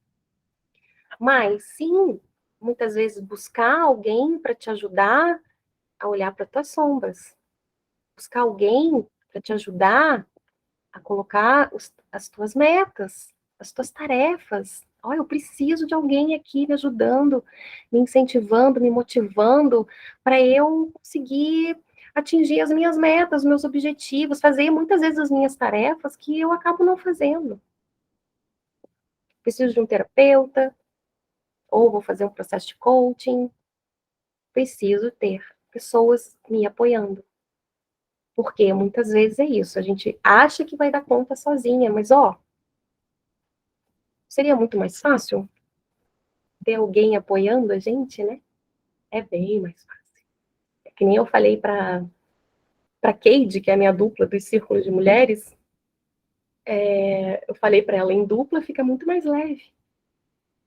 Mas, sim, muitas vezes buscar alguém para te ajudar a olhar para tuas sombras, buscar alguém para te ajudar a colocar as tuas metas, as tuas tarefas. Olha, eu preciso de alguém aqui me ajudando, me incentivando, me motivando para eu conseguir atingir as minhas metas, os meus objetivos, fazer muitas vezes as minhas tarefas que eu acabo não fazendo. Preciso de um terapeuta, ou vou fazer um processo de coaching. Preciso ter pessoas me apoiando. Porque muitas vezes é isso, a gente acha que vai dar conta sozinha, mas ó, seria muito mais fácil ter alguém apoiando a gente, né? É bem mais fácil. É que nem eu falei para Keide, que é a minha dupla dos círculos de mulheres, eu falei para ela, em dupla fica muito mais leve.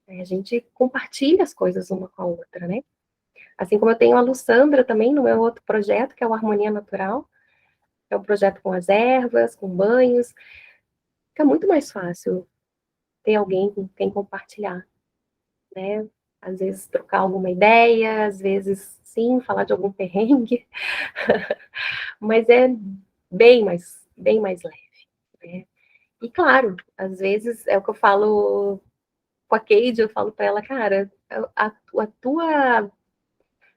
A gente compartilha as coisas uma com a outra, né? Assim como eu tenho a Lussandra também no meu outro projeto, que é o Harmonia Natural, que é um projeto com as ervas, com banhos. Fica muito mais fácil ter alguém com quem compartilhar, né? Às vezes trocar alguma ideia, às vezes, sim, falar de algum perrengue, mas é bem mais leve, né? E claro, às vezes é o que eu falo com a Keide, eu falo para ela, cara, a tua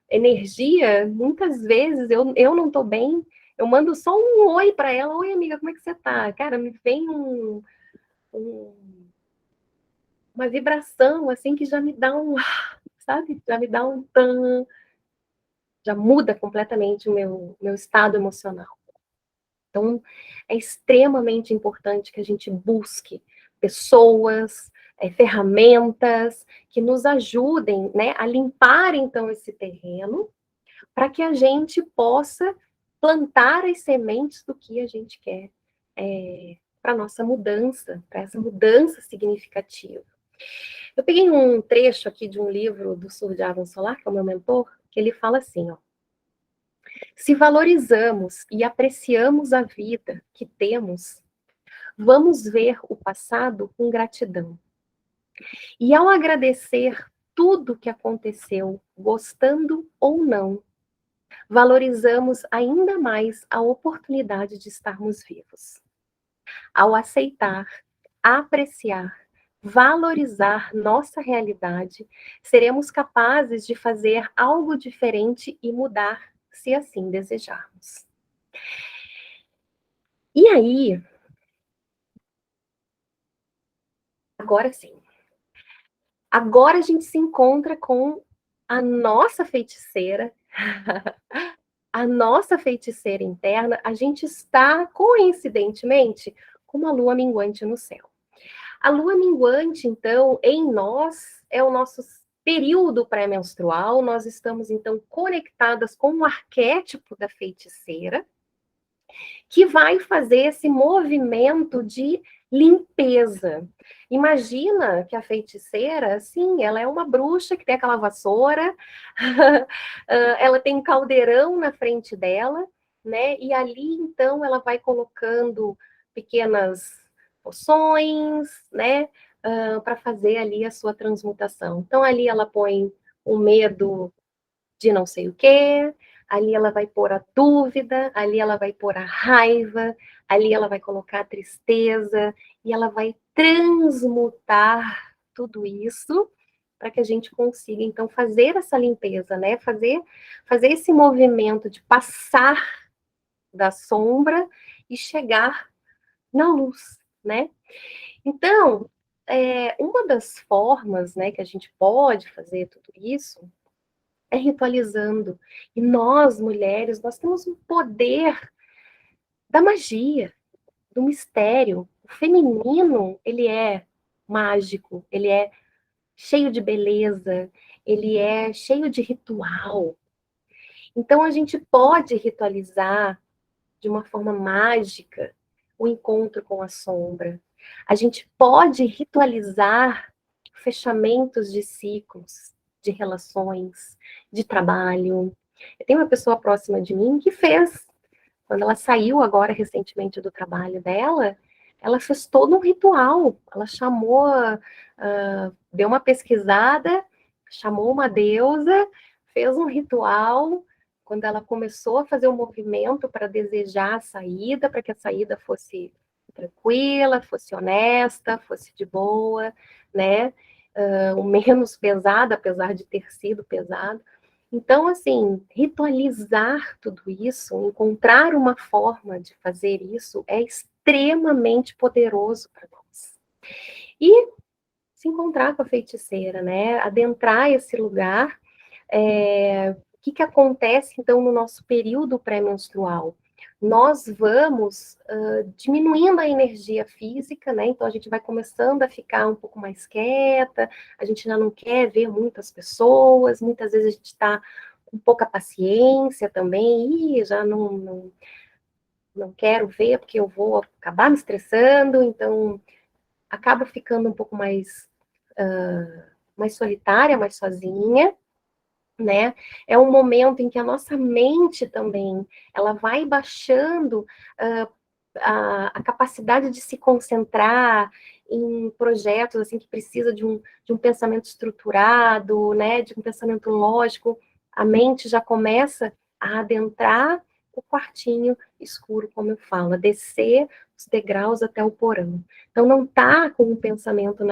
energia, muitas vezes eu não tô bem, eu mando só um oi para ela, oi amiga, como é que você tá? Cara, me vem uma vibração assim que já me dá sabe? Já me dá já muda completamente o meu estado emocional. Então, é extremamente importante que a gente busque pessoas, ferramentas que nos ajudem, né, a limpar então esse terreno, para que a gente possa plantar as sementes do que a gente quer para nossa mudança, para essa mudança significativa. Eu peguei um trecho aqui de um livro do Surjavan Solar, que é o meu mentor, que ele fala assim, ó: se valorizamos e apreciamos a vida que temos, vamos ver o passado com gratidão. E ao agradecer tudo que aconteceu, gostando ou não, valorizamos ainda mais a oportunidade de estarmos vivos. Ao aceitar, apreciar, valorizar nossa realidade, seremos capazes de fazer algo diferente e mudar, se assim desejarmos. E aí, agora sim, agora a gente se encontra com a nossa feiticeira, a nossa feiticeira interna, a gente está, coincidentemente, com uma lua minguante no céu. A lua minguante, então, em nós, é o nosso período pré-menstrual, nós estamos, então, conectadas com o arquétipo da feiticeira, que vai fazer esse movimento de limpeza. Imagina que a feiticeira, sim, ela é uma bruxa que tem aquela vassoura, ela tem um caldeirão na frente dela, né? E ali, então, ela vai colocando pequenas poções, né? Para fazer ali a sua transmutação. Então, ali ela põe o medo de não sei o quê, ali ela vai pôr a dúvida, ali ela vai pôr a raiva, ali ela vai colocar a tristeza, e ela vai transmutar tudo isso para que a gente consiga, então, fazer essa limpeza, né? Fazer esse movimento de passar da sombra e chegar na luz, né? Então, uma das formas, né, que a gente pode fazer tudo isso é ritualizando. E nós, mulheres, nós temos um poder da magia, do mistério. O feminino, ele é mágico, ele é cheio de beleza, ele é cheio de ritual. Então, a gente pode ritualizar de uma forma mágica o encontro com a sombra. A gente pode ritualizar fechamentos de ciclos, de relações, de trabalho. Eu tenho uma pessoa próxima de mim que fez, quando ela saiu agora recentemente do trabalho dela, ela fez todo um ritual. Ela chamou, deu uma pesquisada, chamou uma deusa, fez um ritual. Quando ela começou a fazer o movimento para desejar a saída, para que a saída fosse tranquila, fosse honesta, fosse de boa, né? O menos pesada, apesar de ter sido pesado. Então, assim, ritualizar tudo isso, encontrar uma forma de fazer isso é extremamente poderoso para nós. E se encontrar com a feiticeira, né? Adentrar esse lugar. O que acontece, então, no nosso período pré-menstrual? nós vamos diminuindo a energia física, né? Então a gente vai começando a ficar um pouco mais quieta, a gente já não quer ver muitas pessoas, muitas vezes a gente está com pouca paciência também, e já não quero ver porque eu vou acabar me estressando, então acabo ficando um pouco mais solitária, mais sozinha, né? É um momento em que a nossa mente também, ela vai baixando a capacidade de se concentrar em projetos assim que precisa de um pensamento estruturado, né? De um pensamento lógico. A mente já começa a adentrar o quartinho escuro, como eu falo, a descer os degraus até o porão. Então não está com o pensamento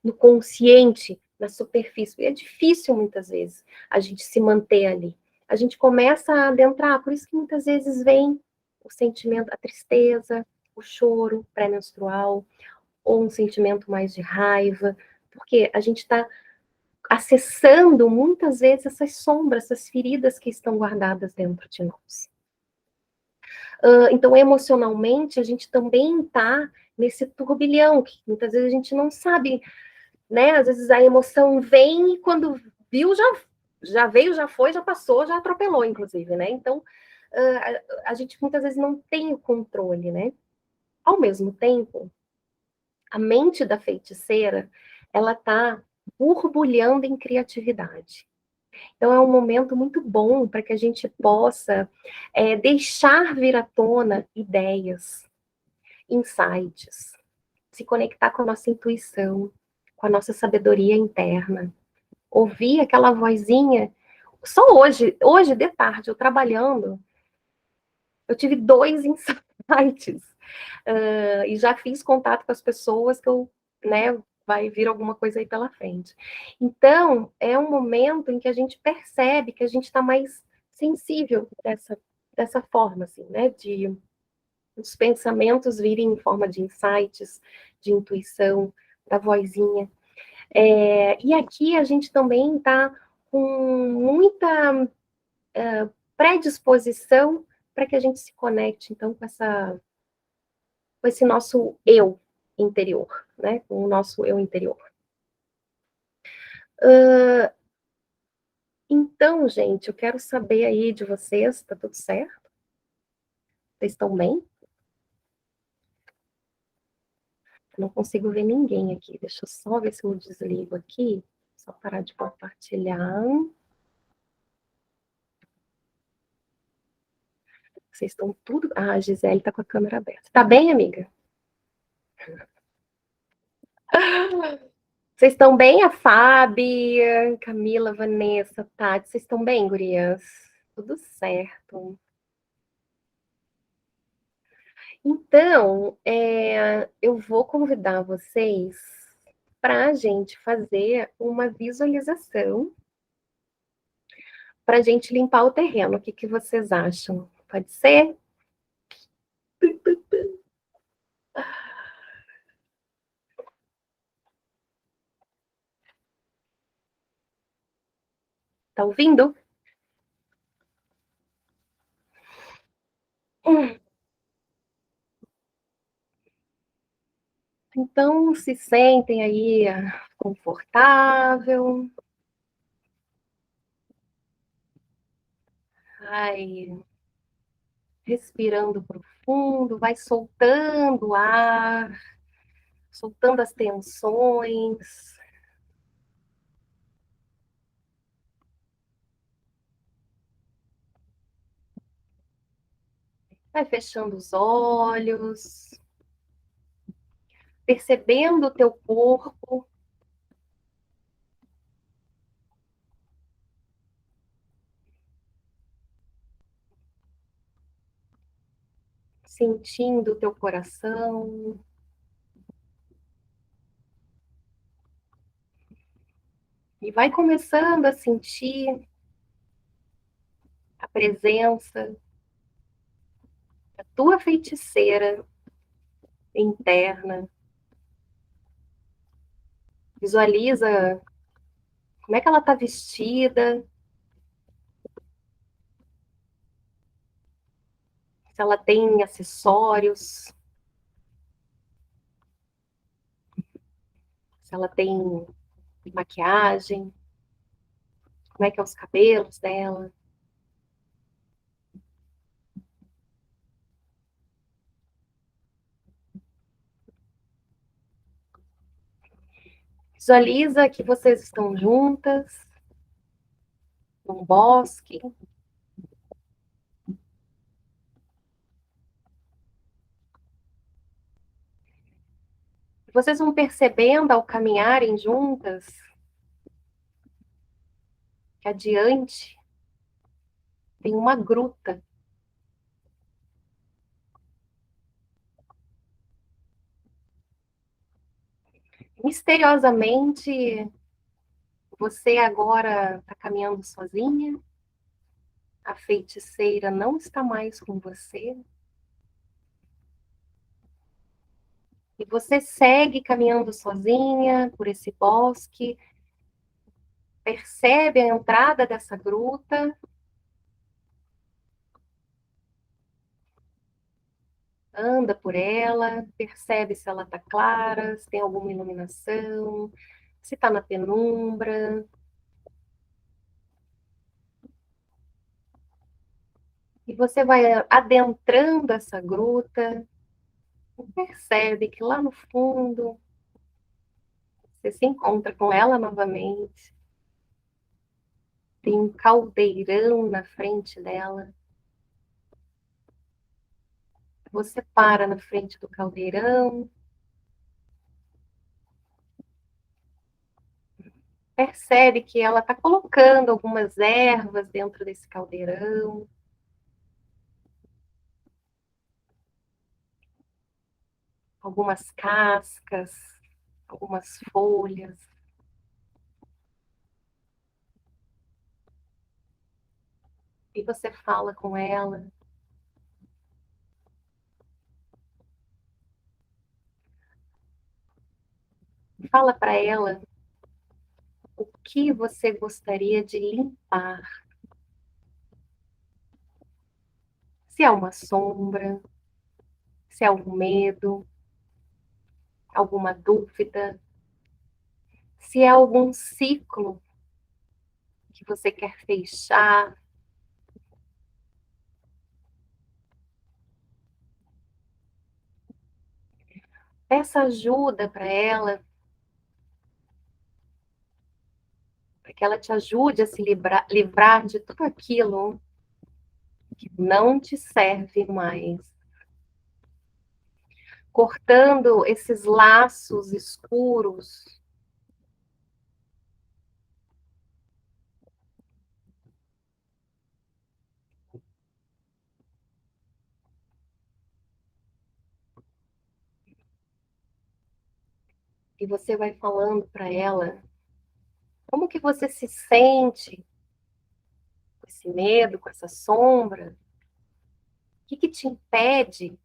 no consciente, na superfície. É difícil muitas vezes a gente se manter ali. A gente começa a adentrar, por isso que muitas vezes vem o sentimento, a tristeza, o choro pré-menstrual, ou um sentimento mais de raiva, porque a gente está acessando muitas vezes essas sombras, essas feridas que estão guardadas dentro de nós. Então, emocionalmente, a gente também está nesse turbilhão, que muitas vezes a gente não sabe, né? Às vezes a emoção vem e quando viu, já veio, já foi, já passou, já atropelou, inclusive, né? Então, a gente muitas vezes não tem o controle, né? Ao mesmo tempo, a mente da feiticeira, ela está borbulhando em criatividade. Então, é um momento muito bom para que a gente possa deixar vir à tona ideias, insights, se conectar com a nossa intuição, com a nossa sabedoria interna, ouvir aquela vozinha. Só hoje de tarde, eu trabalhando, eu tive 2 insights. E já fiz contato com as pessoas que eu, né, vai vir alguma coisa aí pela frente. Então, é um momento em que a gente percebe que a gente está mais sensível dessa forma, assim, né, de os pensamentos virem em forma de insights, de intuição, da vozinha. E aqui a gente também está com muita predisposição para que a gente se conecte, então, com esse nosso eu interior, né? Com o nosso eu interior. Então, gente, eu quero saber aí de vocês, tá tudo certo? Vocês estão bem? Eu não consigo ver ninguém aqui. Deixa eu só ver se eu desligo aqui. Só parar de compartilhar. Vocês estão tudo. Ah, a Gisele tá com a câmera aberta. Tá bem, amiga? Vocês estão bem? A Fábio, Camila, Vanessa, Tati, vocês estão bem, gurias? Tudo certo. Então, eu vou convidar vocês para a gente fazer uma visualização para a gente limpar o terreno. O que, que vocês acham? Pode ser? Tá ouvindo? Então, se sentem aí confortável. Ai, respirando profundo, vai soltando o ar, soltando as tensões, vai fechando os olhos, percebendo o teu corpo, sentindo o teu coração, e vai começando a sentir a presença da tua feiticeira interna. Visualiza como é que ela está vestida, se ela tem acessórios, se ela tem maquiagem, como é que é os cabelos dela. Visualiza que vocês estão juntas, num bosque. Vocês vão percebendo ao caminharem juntas que adiante tem uma gruta. Misteriosamente, você agora está caminhando sozinha, a feiticeira não está mais com você, e você segue caminhando sozinha por esse bosque, percebe a entrada dessa gruta, anda por ela, percebe se ela está clara, se tem alguma iluminação, se está na penumbra. E você vai adentrando essa gruta, e percebe que lá no fundo você se encontra com ela novamente. Tem um caldeirão na frente dela. Você para na frente do caldeirão, percebe que ela está colocando algumas ervas dentro desse caldeirão, algumas cascas, algumas folhas. E você fala com ela. Fala para ela o que você gostaria de limpar. Se é uma sombra, se é algum medo, alguma dúvida, se é algum ciclo que você quer fechar. Peça ajuda para ela, para que ela te ajude a se livrar de tudo aquilo que não te serve mais. Cortando esses laços escuros. E você vai falando para ela como que você se sente com esse medo, com essa sombra. O que te impede?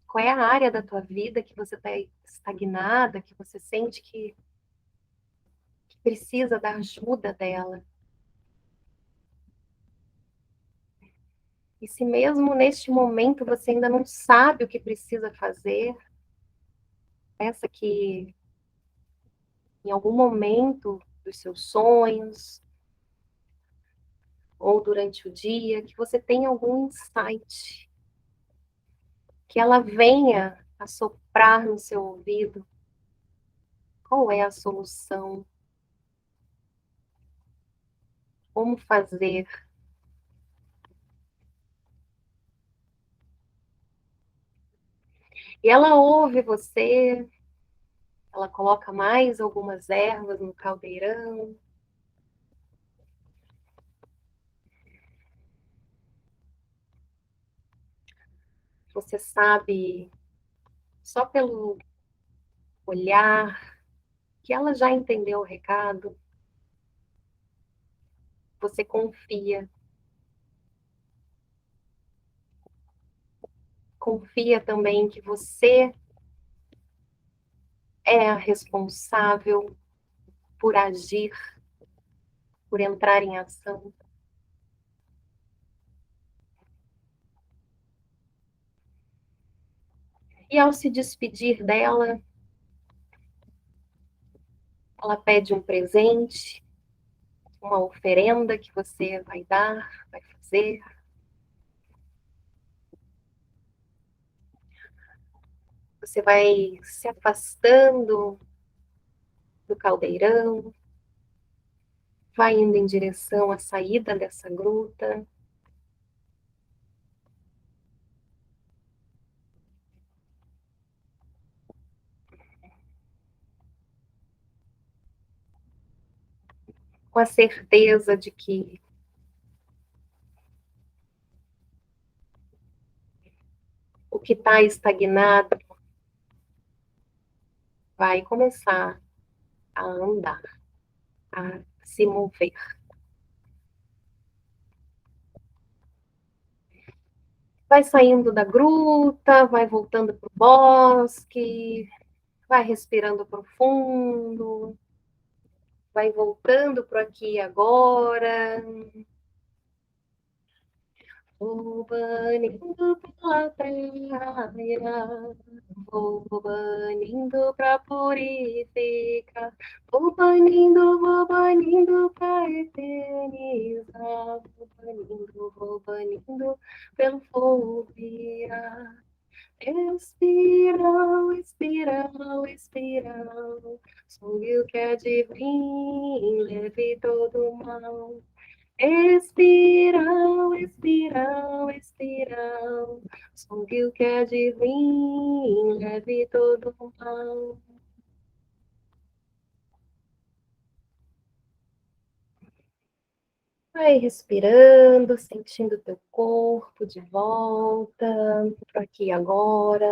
Qual é a área da tua vida que você está estagnada, que você sente que precisa da ajuda dela? E se mesmo neste momento você ainda não sabe o que precisa fazer, peça que em algum momento dos seus sonhos ou durante o dia, que você tenha algum insight, que ela venha a soprar no seu ouvido. Qual é a solução? Como fazer? E ela ouve você, ela coloca mais algumas ervas no caldeirão. Você sabe, só pelo olhar, que ela já entendeu o recado. Você confia. Confia também que você é a responsável por agir, por entrar em ação. E ao se despedir dela, ela pede um presente, uma oferenda que você vai dar, vai fazer. Você vai se afastando do caldeirão, vai indo em direção à saída dessa gruta. Com a certeza de que o que está estagnado vai começar a andar, a se mover. Vai saindo da gruta, vai voltando para o bosque, vai respirando profundo, vai voltando para aqui e agora. Vou banindo pela praia, vou banindo pra purificar, vou banindo pra eternizar, vou banindo pelo fogo virar. Espiral, espiral, espiral, sonho que é de vir, leve todo mal. Espiral, espiral, espiral, som que o que é de vir, leve todo o mal. Vai respirando, sentindo teu corpo de volta, para aqui e agora.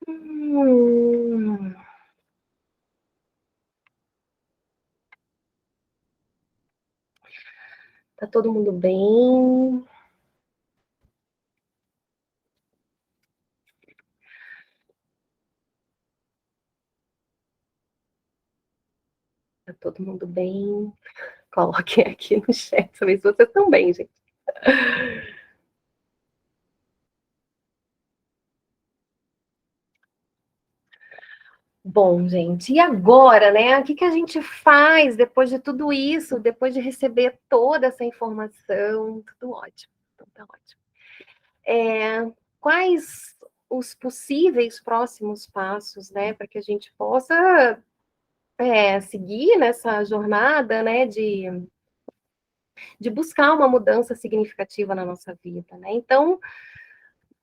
Hum, tá todo mundo bem? Tá todo mundo bem? Coloquem aqui no chat, saber se vocês estão bem, gente. Bom, gente, e agora, né? O que que a gente faz depois de tudo isso, depois de receber toda essa informação? Tudo ótimo, então tá ótimo. Quais os possíveis próximos passos, né, para que a gente possa seguir nessa jornada, né, de buscar uma mudança significativa na nossa vida, né? Então,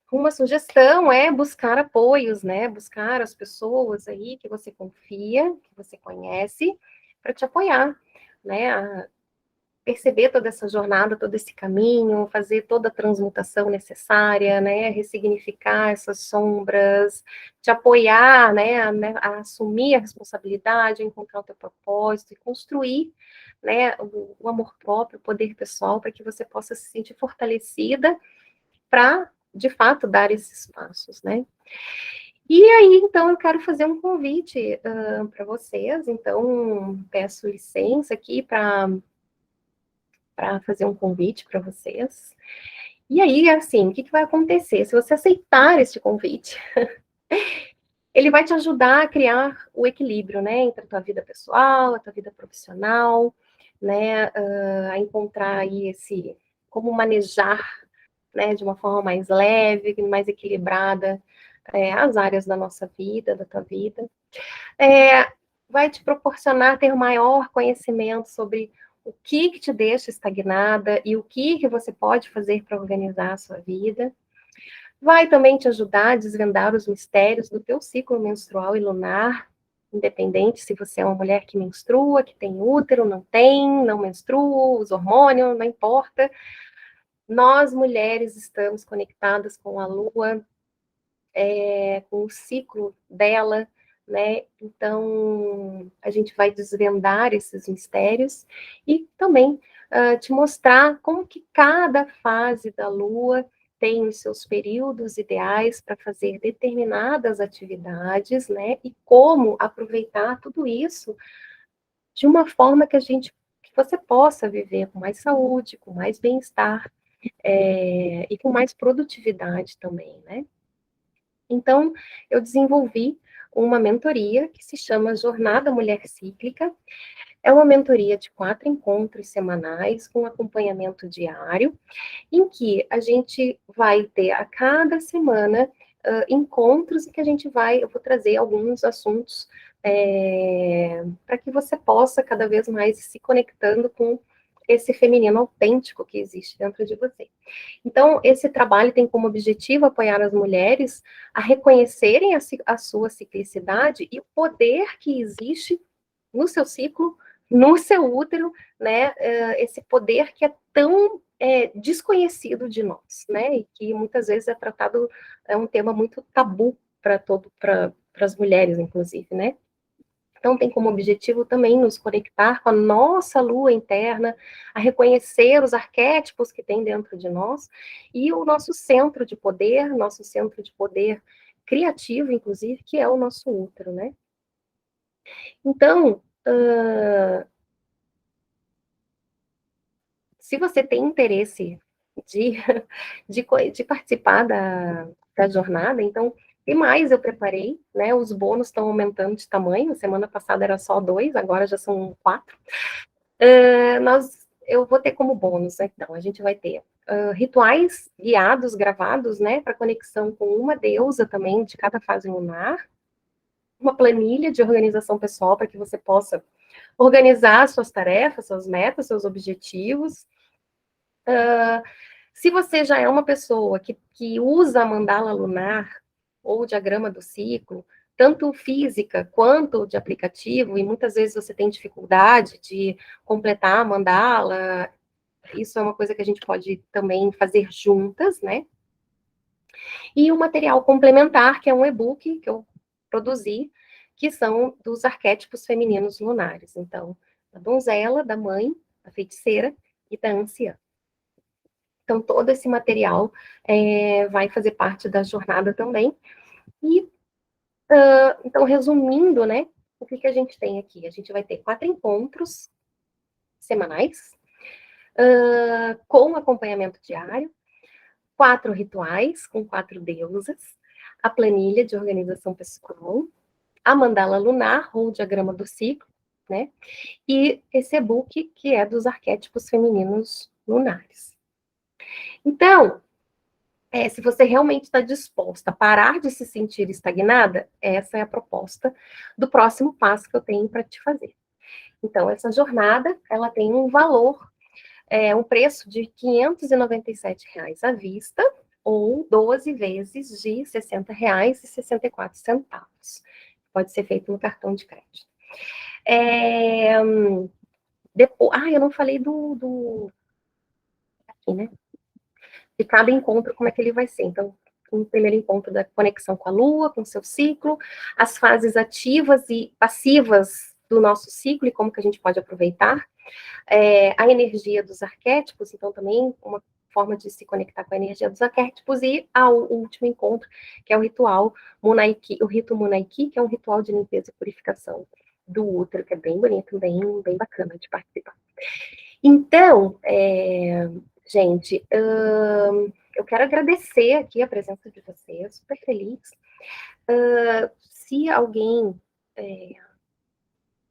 uma sugestão é buscar apoios, né? Buscar as pessoas aí que você confia, que você conhece, para te apoiar, né? A perceber toda essa jornada, todo esse caminho, fazer toda a transmutação necessária, né? Ressignificar essas sombras, te apoiar, né? A assumir a responsabilidade, encontrar o teu propósito e construir, né? O amor próprio, o poder pessoal, para que você possa se sentir fortalecida para, de fato, dar esses passos, né? E aí, então, eu quero fazer um convite para vocês, então, peço licença aqui para fazer um convite para vocês. E aí, assim, o que, que vai acontecer? Se você aceitar este convite, ele vai te ajudar a criar o equilíbrio, né, entre a tua vida pessoal, a tua vida profissional, né, a encontrar aí como manejar, né, de uma forma mais leve, mais equilibrada, as áreas da nossa vida, da tua vida. Vai te proporcionar ter maior conhecimento sobre o que te deixa estagnada e o que você pode fazer para organizar a sua vida. Vai também te ajudar a desvendar os mistérios do teu ciclo menstrual e lunar, independente se você é uma mulher que menstrua, que tem útero, não tem, não menstrua, os hormônios, não importa. Nós, mulheres, estamos conectadas com a lua, com o ciclo dela, né? Então, a gente vai desvendar esses mistérios e também te mostrar como que cada fase da Lua tem os seus períodos ideais para fazer determinadas atividades, né? E como aproveitar tudo isso de uma forma que você possa viver com mais saúde, com mais bem-estar, e com mais produtividade também, né? Então, eu desenvolvi uma mentoria que se chama Jornada Mulher Cíclica. É uma mentoria de 4 encontros semanais, com acompanhamento diário, em que a gente vai ter a cada semana encontros em que eu vou trazer alguns assuntos para que você possa cada vez mais ir se conectando com esse feminino autêntico que existe dentro de você. Então, esse trabalho tem como objetivo apoiar as mulheres a reconhecerem a sua ciclicidade e o poder que existe no seu ciclo, no seu útero, né? Esse poder que é tão desconhecido de nós, né? E que muitas vezes é tratado, é um tema muito tabu para as mulheres, inclusive, né? Então, tem como objetivo também nos conectar com a nossa lua interna, a reconhecer os arquétipos que tem dentro de nós e o nosso centro de poder criativo, inclusive, que é o nosso útero, né? Então, se você tem interesse de, de participar da jornada, então, e mais eu preparei, né? Os bônus estão aumentando de tamanho. Semana passada era só 2, agora já são 4. Eu vou ter como bônus, então, a gente vai ter rituais guiados, gravados, né? Para conexão com uma deusa também de cada fase lunar, uma planilha de organização pessoal para que você possa organizar suas tarefas, suas metas, seus objetivos. Se você já é uma pessoa que usa a mandala lunar ou o diagrama do ciclo, tanto física quanto de aplicativo, e muitas vezes você tem dificuldade de completar a mandala, isso é uma coisa que a gente pode também fazer juntas, né? E o material complementar, que é um e-book que eu produzi, que são dos arquétipos femininos lunares. Então, da donzela, da mãe, da feiticeira e da anciã. Então, todo esse material vai fazer parte da jornada também. E, então, resumindo, né, o que a gente tem aqui? A gente vai ter 4 encontros semanais, com acompanhamento diário, 4 rituais com 4 deusas, a planilha de organização pessoal, a mandala lunar, ou o diagrama do ciclo, né, e esse e-book que é dos arquétipos femininos lunares. Então, se você realmente está disposta a parar de se sentir estagnada, essa é a proposta do próximo passo que eu tenho para te fazer. Então, essa jornada, ela tem um valor, um preço de R$ 597 à vista, ou 12 vezes de R$ 60,64. Pode ser feito no cartão de crédito. Depois, eu não falei aqui, né? De cada encontro, como é que ele vai ser. Então, o primeiro encontro da conexão com a Lua, com o seu ciclo, as fases ativas e passivas do nosso ciclo e como que a gente pode aproveitar, a energia dos arquétipos, então também uma forma de se conectar com a energia dos arquétipos, e o último encontro, que é o ritual Munaiki, o rito Munaiki, que é um ritual de limpeza e purificação do útero, que é bem bonito, bem bacana de participar. Então, gente, eu quero agradecer aqui a presença de vocês, super feliz. Se alguém...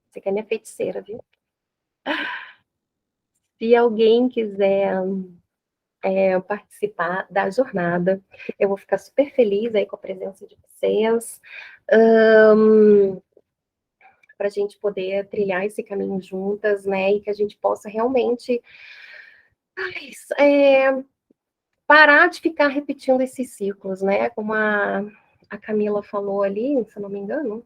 você quer minha feiticeira, viu? Se alguém quiser participar da jornada, eu vou ficar super feliz aí com a presença de vocês, para a gente poder trilhar esse caminho juntas, né, e que a gente possa realmente parar de ficar repetindo esses ciclos, né? Como a Camila falou ali, se eu não me engano,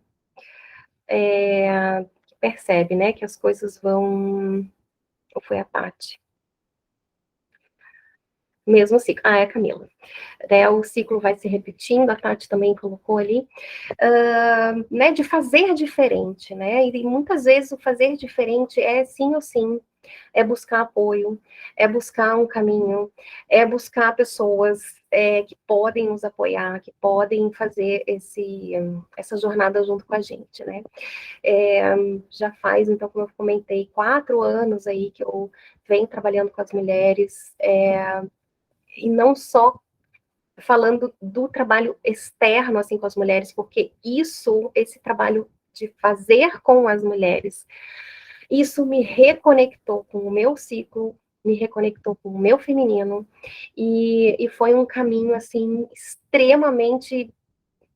percebe, né, que as coisas vão... Ou foi a Paty? Mesmo ciclo. É a Camila. O ciclo vai se repetindo, a Tati também colocou ali, né, de fazer diferente, né? E muitas vezes o fazer diferente é sim ou sim. é buscar apoio, é buscar um caminho, é buscar pessoas que podem nos apoiar, que podem fazer essa jornada junto com a gente, né? É, já faz, então, como eu comentei, 4 anos aí que eu venho trabalhando com as mulheres, e não só falando do trabalho externo, assim, com as mulheres, porque esse trabalho de fazer com as mulheres, isso me reconectou com o meu ciclo, me reconectou com o meu feminino, e foi um caminho, assim, extremamente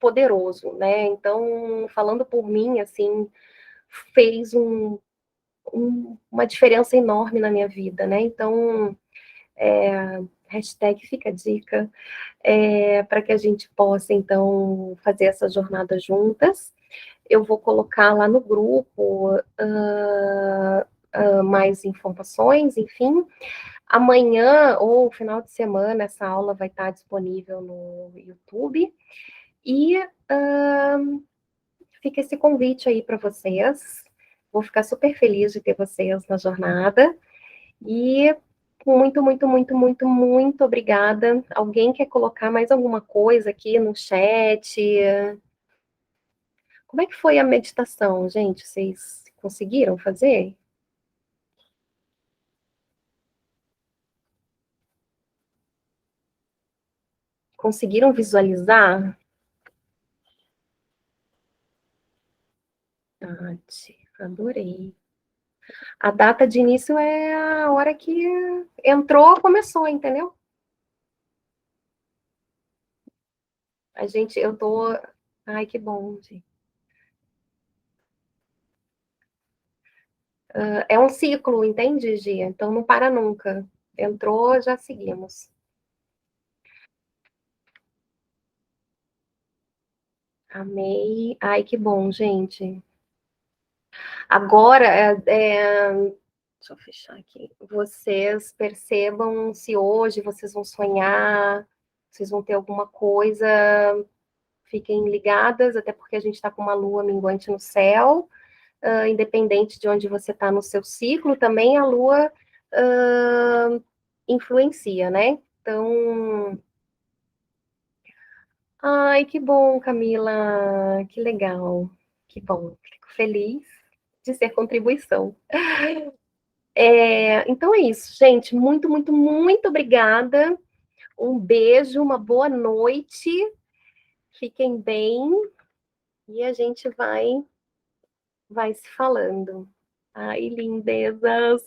poderoso, né? Então, falando por mim, assim, fez uma diferença enorme na minha vida, né? Então, hashtag fica a dica, para que a gente possa, então, fazer essa jornada juntas. Eu vou colocar lá no grupo mais informações, enfim. Amanhã ou final de semana, essa aula vai estar disponível no YouTube. E fica esse convite aí para vocês. Vou ficar super feliz de ter vocês na jornada. E muito, muito, muito, muito, muito obrigada. Alguém quer colocar mais alguma coisa aqui no chat? Como é que foi a meditação, gente? Vocês conseguiram fazer? Conseguiram visualizar? Tati, adorei. A data de início é a hora que entrou, começou, entendeu? Eu tô. Ai, que bom, gente. É um ciclo, entende, Gia? Então não para nunca. Entrou, já seguimos. Amei. Ai, que bom, gente. Agora, deixa eu fechar aqui. Vocês percebam se hoje vocês vão sonhar, vocês vão ter alguma coisa, fiquem ligadas, até porque a gente está com uma lua minguante no céu, independente de onde você está no seu ciclo, também a lua influencia, né? Então, ai, que bom, Camila, que legal, que bom, fico feliz de ser contribuição. Então é isso, gente. Muito, muito, muito obrigada. Um beijo, uma boa noite. Fiquem bem e a gente vai se falando. Ai, lindezas.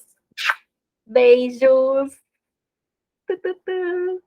Beijos. Tu, tu, tu.